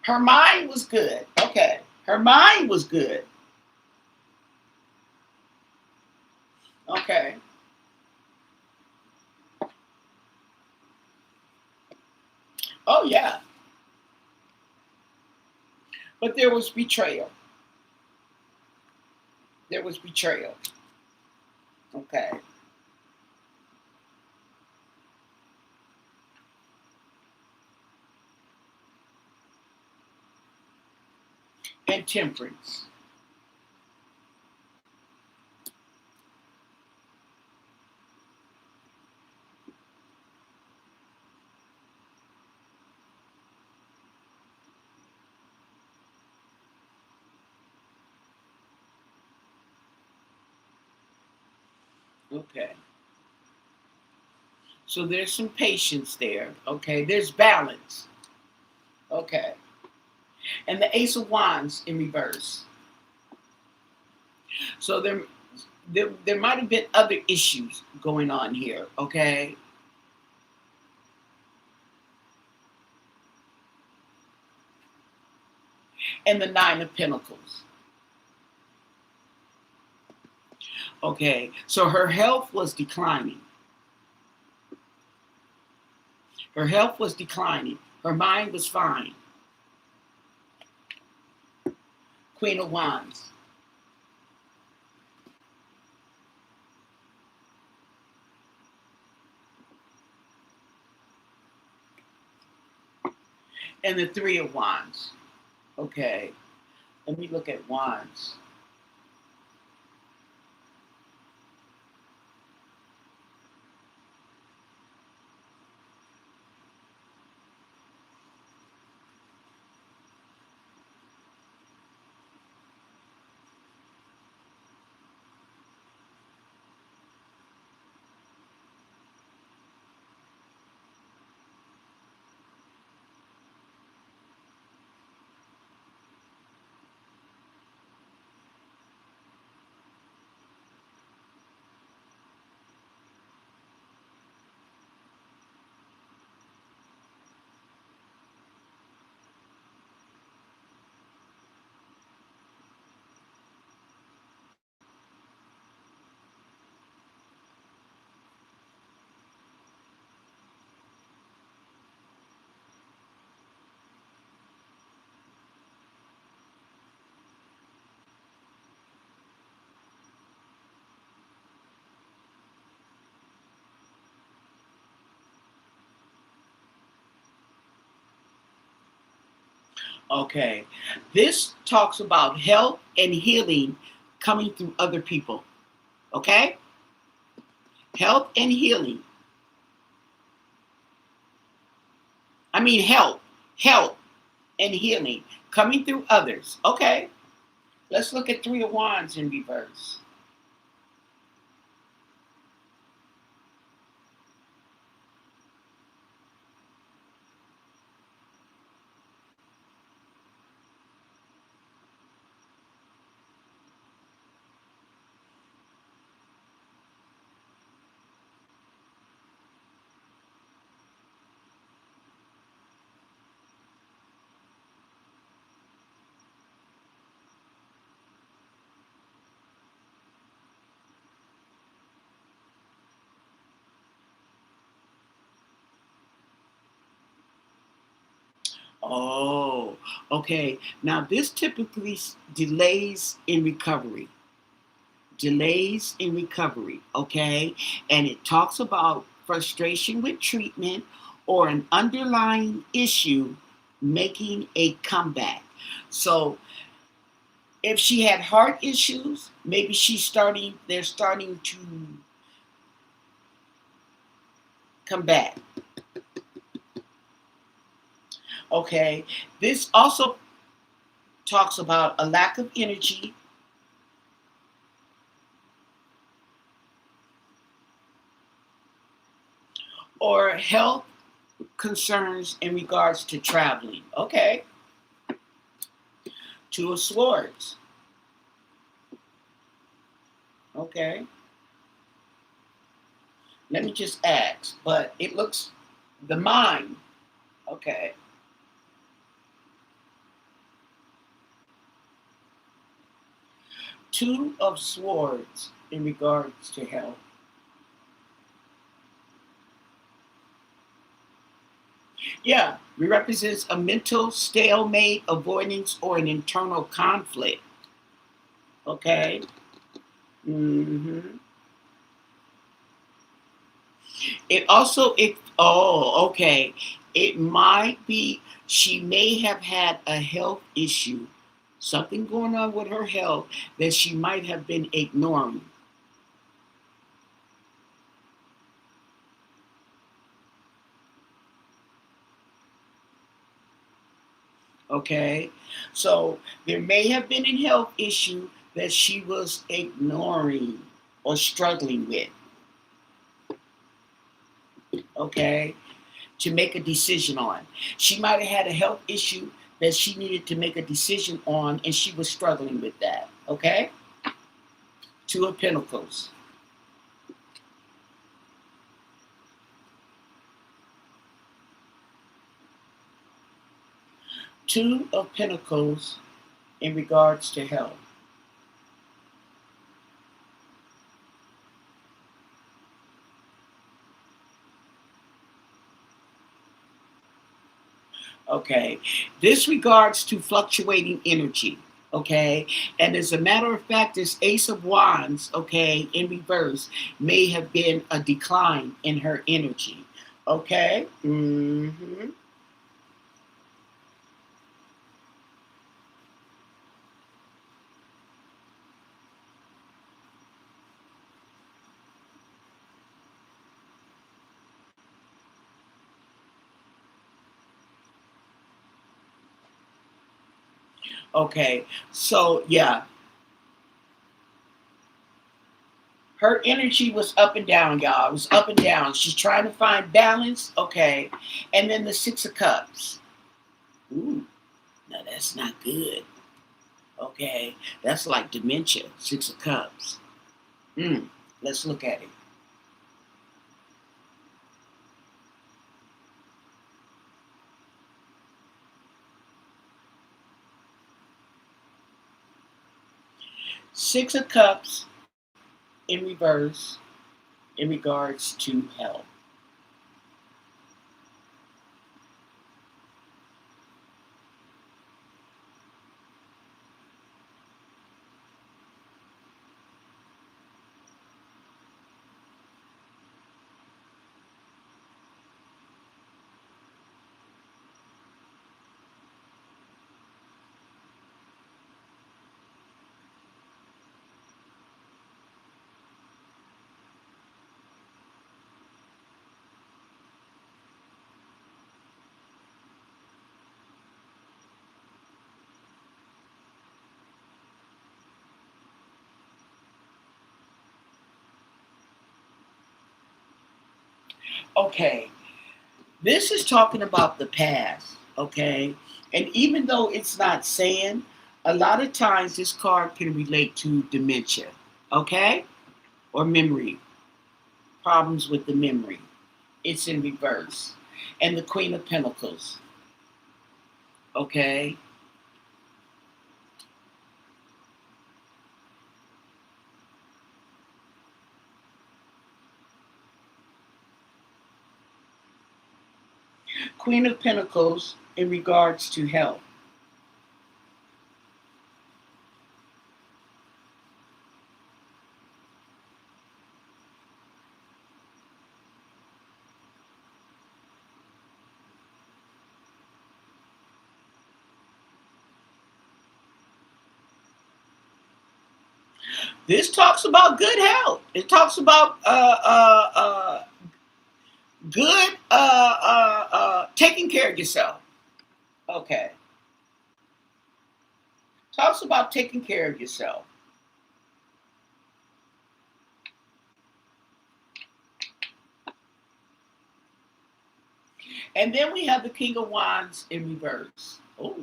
Her mind was good. Okay, her mind was good. Okay. Oh, yeah. But there was betrayal. There was betrayal. Okay. And temperance. Okay. So there's some patience there. Okay. There's balance. Okay. And the Ace of Wands in reverse. So there might have been other issues going on here. Okay. And the Nine of Pentacles. Okay. So her health was declining. Her health was declining. Her mind was fine. Queen of Wands. And the Three of Wands. Okay. Let me look at Wands. Okay. This talks about health and healing coming through other people. Okay? Health and healing. I mean, health and healing coming through others. Okay. Let's look at Three of Wands in reverse. Oh, okay. Now, this typically delays in recovery. Delays in recovery, okay? And it talks about frustration with treatment or an underlying issue making a comeback. So, if she had heart issues, maybe they're starting to come back. Okay. This also talks about a lack of energy or health concerns in regards to traveling. Okay. Two of Swords. Okay. Let me just ask, but it looks the mind. Okay. Two of Swords in regards to health. Yeah, it represents a mental stalemate, avoidance, or an internal conflict. Okay. Okay. It might be she may have had a health issue, something going on with her health that she might have been ignoring. Okay. So there may have been a health issue that she was ignoring or struggling with. Okay. To make a decision on. She might have had a health issue that she needed to make a decision on, and she was struggling with that. Okay? Two of Pentacles. Two of Pentacles in regards to health. Okay? This regards to fluctuating energy. Okay? And as a matter of fact, this Ace of Wands, okay, in reverse, may have been a decline in her energy. Okay? Okay. So, yeah, her energy was up and down, y'all. It was up and down. She's trying to find balance. Okay. And then the Six of Cups. Ooh, now that's not good. Okay. That's like dementia. Six of Cups. Let's look at it. Six of Cups in reverse in regards to health. Okay, this is talking about the past, okay? And even though it's not saying, a lot of times this card can relate to dementia, okay? Or memory, problems with the memory. It's in reverse. And the Queen of Pentacles, okay? Queen of Pentacles in regards to health. This talks about good health. It talks about good taking care of yourself. Okay. Talks about taking care of yourself. And then we have the King of Wands in reverse. Oh.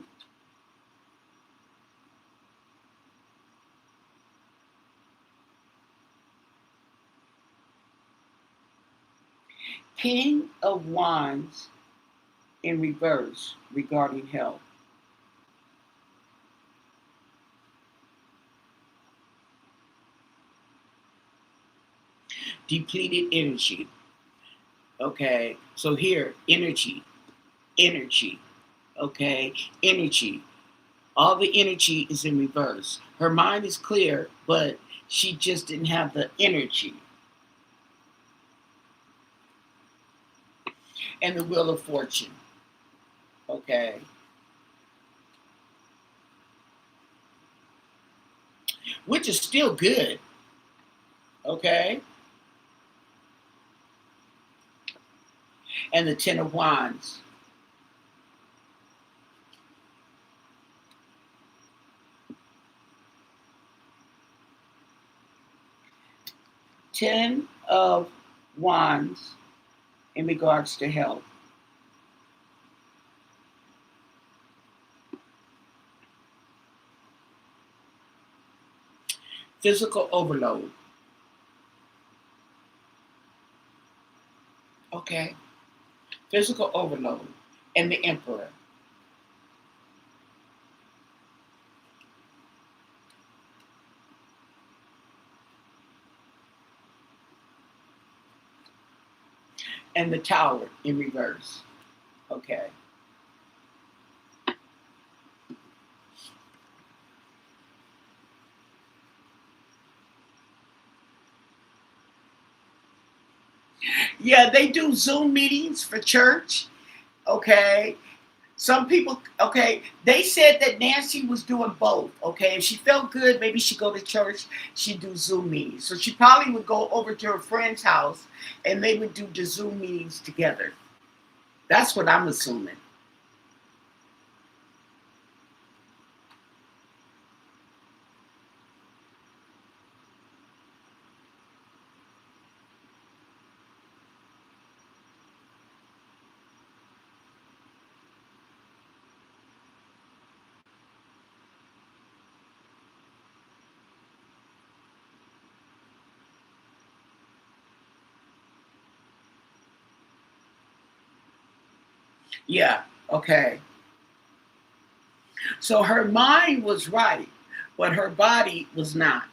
King of Wands in reverse regarding health. Depleted energy. Okay. So here, energy. Okay. Energy. All the energy is in reverse. Her mind is clear, but she just didn't have the energy. And the Wheel of Fortune. Okay. Which is still good. Okay. And the Ten of Wands. Ten of Wands in regards to health. Physical overload. Okay. Physical overload. And the Emperor. And the Tower in reverse. Okay. Yeah, they do Zoom meetings for church. Okay. Some people, okay, they said that Nancy was doing both. Okay. If she felt good, maybe she'd go to church, she'd do Zoom meetings. So she probably would go over to her friend's house and they would do the Zoom meetings together. That's what I'm assuming. Yeah. Okay. So her mind was right, but her body was not.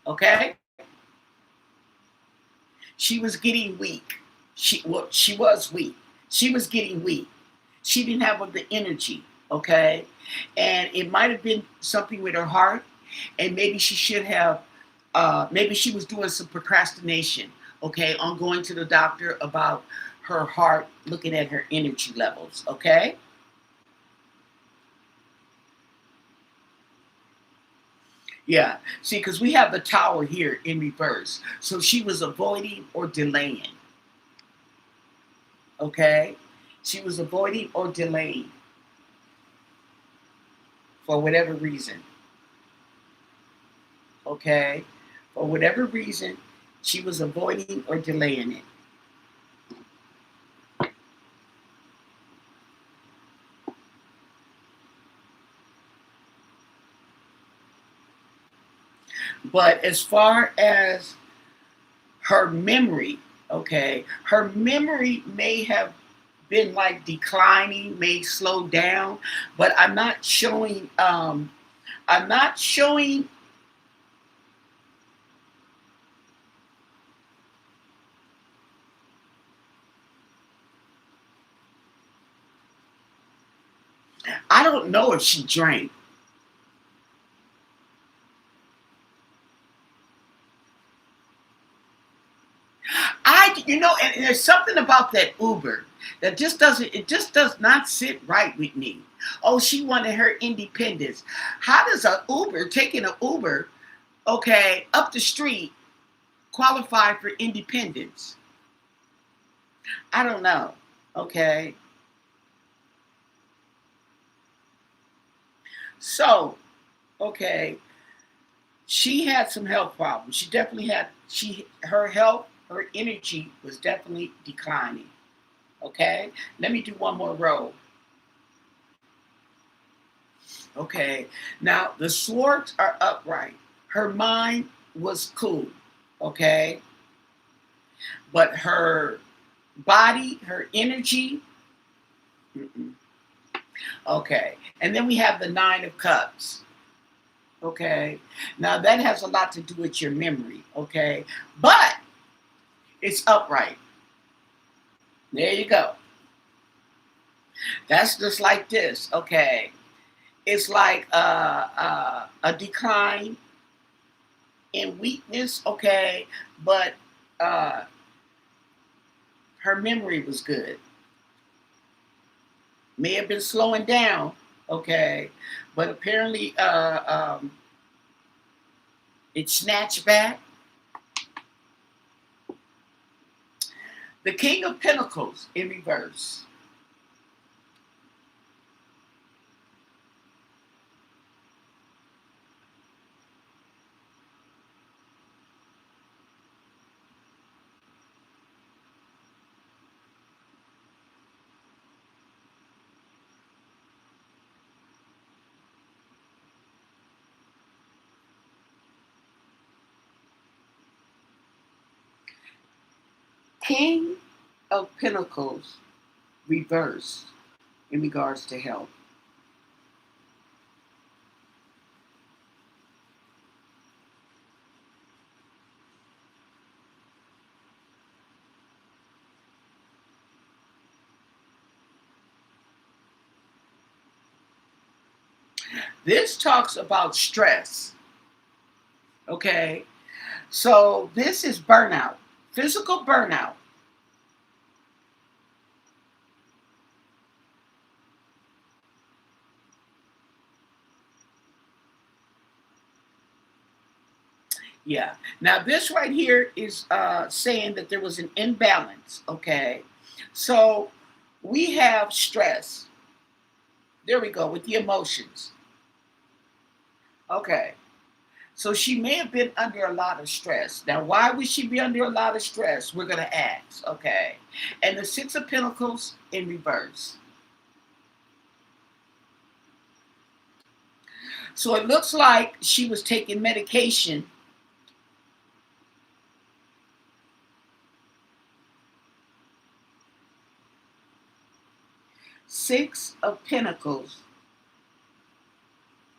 Okay. She was getting weak. She was weak. She was getting weak. She didn't have the energy. Okay. And it might have been something with her heart. And maybe she should have, maybe she was doing some procrastination, okay, on going to the doctor about her heart, looking at her energy levels. Okay. Yeah. See, because we have the Tower here in reverse. So she was avoiding or delaying. Okay. She was avoiding or delaying for whatever reason. Okay. For whatever reason, she was avoiding or delaying it. But as far as her memory, okay, her memory may have been like declining, may slow down, but I'm not showing I'm not showing I don't know if she drank. And there's something about that Uber that just doesn't, it just does not sit right with me. Oh, she wanted her independence. How does a Uber, taking an Uber, okay, up the street, qualify for independence? I don't know, okay? So, okay, she had some health problems. She definitely had, her health, her energy was definitely declining. Okay, let me do one more row. Okay, now the swords are upright. Her mind was cool. Okay, but her body, her energy, mm-mm. Okay, and then we have the Nine of Cups. Okay, now that has a lot to do with your memory. Okay, but it's upright. There you go. That's just like this. Okay, it's like a decline in weakness, okay, but uh, her memory was good. May have been slowing down, okay, but apparently it snatched back. The King of Pentacles in reverse. King of Pentacles reverse in regards to health. This talks about stress, okay? So this is burnout, physical burnout. Yeah. Now this right here is saying that there was an imbalance. Okay. So we have stress. There we go with the emotions. Okay. So she may have been under a lot of stress. Now, why would she be under a lot of stress? We're going to ask. Okay. And the Six of Pentacles in reverse. So it looks like she was taking medication. Six of Pentacles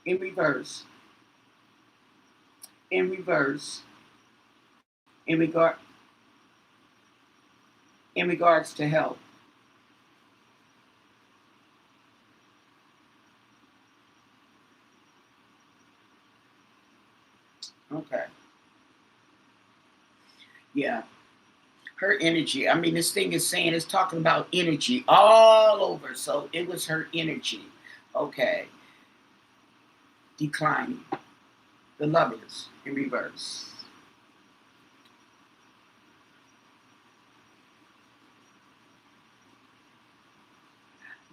in reverse. In reverse. In regard in regards to health. Okay. Yeah. Her energy. I mean, this thing is saying it's talking about energy all over. So it was her energy. Okay. Declining. The Lovers in reverse.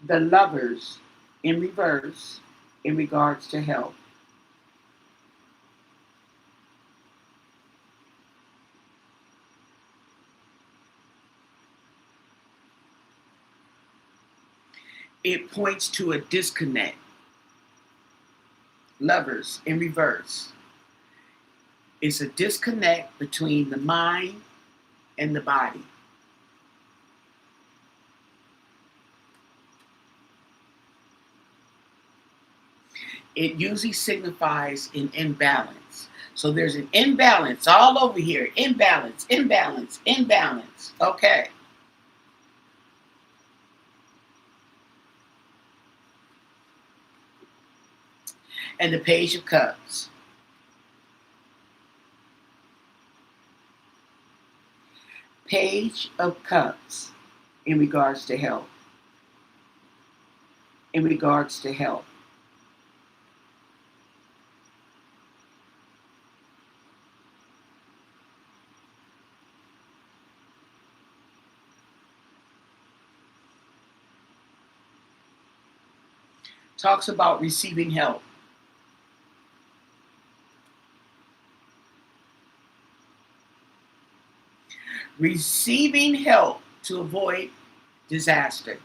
The Lovers in reverse in regards to health. It points to a disconnect. Lovers in reverse. It's a disconnect between the mind and the body. It usually signifies an imbalance. So there's an imbalance all over here. Imbalance, imbalance, imbalance. Okay. And the Page of Cups. Page of Cups in regards to health. In regards to health. Talks about receiving help. Receiving help to avoid disaster.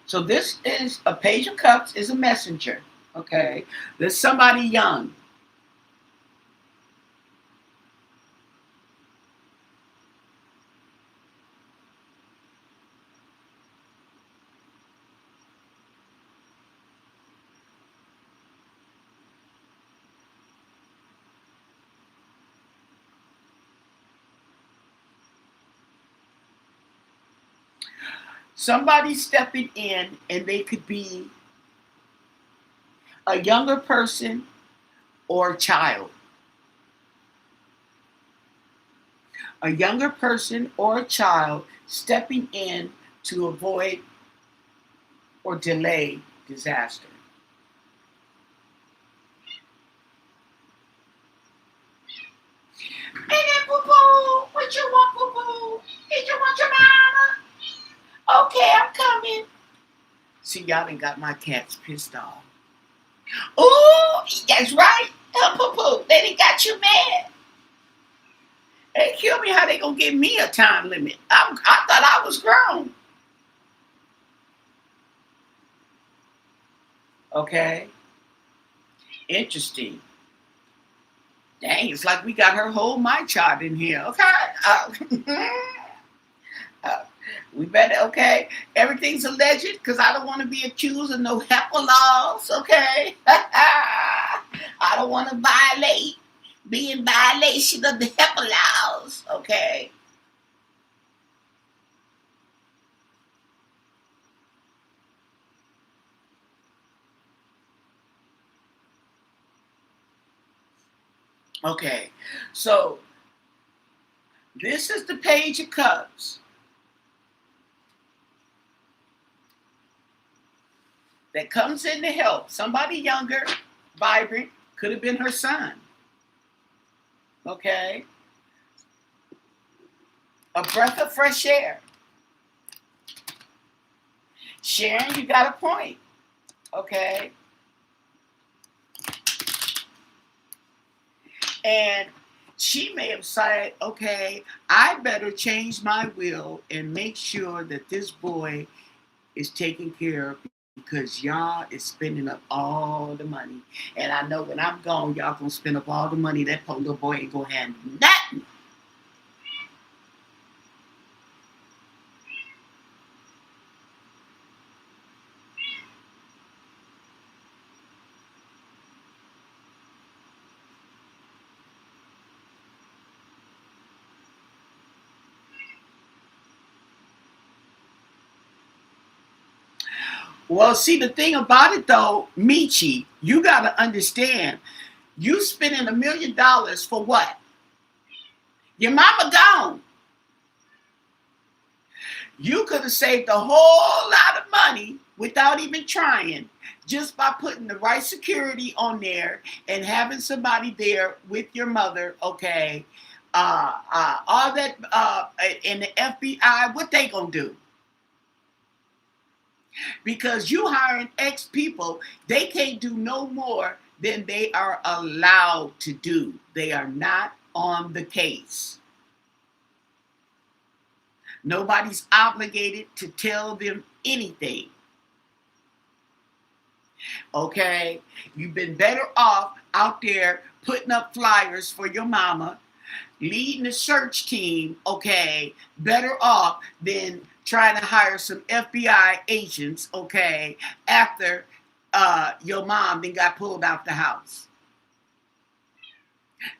So this is a Page of Cups is a messenger. Okay. There's somebody young. Somebody stepping in, and they could be a younger person or a child. A younger person or a child stepping in to avoid or delay disaster. Hey there, boo boo. What you want, boo boo? Did you want your mama? Okay, I'm coming. See, y'all done got my cats pissed off. Ooh, that's right. Poo poo. They done got you mad. They kill me. How they gonna give me a time limit? I thought I was grown. Okay. Interesting. Dang, it's like we got her whole my chart in here. Okay. Uh, we better, okay. Everything's alleged because I don't want to be accused of no HEPA laws. Okay. I don't want to be in violation of the HEPA laws. Okay. Okay. So this is the Page of Cups. That comes in to help somebody younger, vibrant, could have been her son. Okay. A breath of fresh air. Sharon, you got a point. Okay. And she may have said, okay, I better change my will and make sure that this boy is taken care of because y'all is spending up all the money. And I know when I'm gone, y'all gonna spend up all the money. That poor little boy ain't gonna have nothing. Well, see, the thing about it though, Michi, you gotta understand, you spending $1 million for what? Your mama gone. You could have saved a whole lot of money without even trying, just by putting the right security on there and having somebody there with your mother. Okay, all that, and the FBI, what they gonna do? Because you hiring X people, they can't do no more than they are allowed to do. They are not on the case. Nobody's obligated to tell them anything. Okay? You've been better off out there putting up flyers for your mama, leading the search team, okay? Better off than trying to hire some FBI agents, okay, after your mom then got pulled out the house.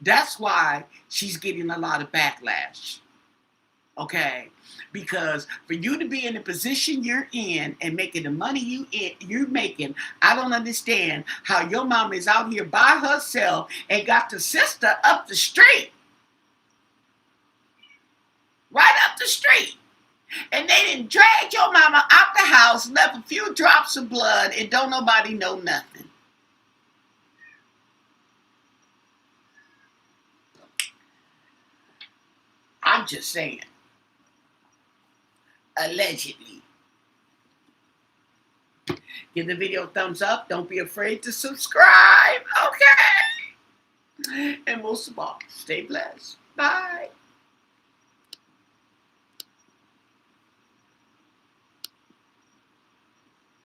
That's why she's getting a lot of backlash, okay? Because for you to be in the position you're in and making the money you're making, I don't understand how your mom is out here by herself and got the sister up the street. Right up the street. And they didn't drag your mama out the house, left a few drops of blood, and don't nobody know nothing. I'm just saying. Allegedly. Give the video a thumbs up. Don't be afraid to subscribe. Okay? And most of all, stay blessed. Bye.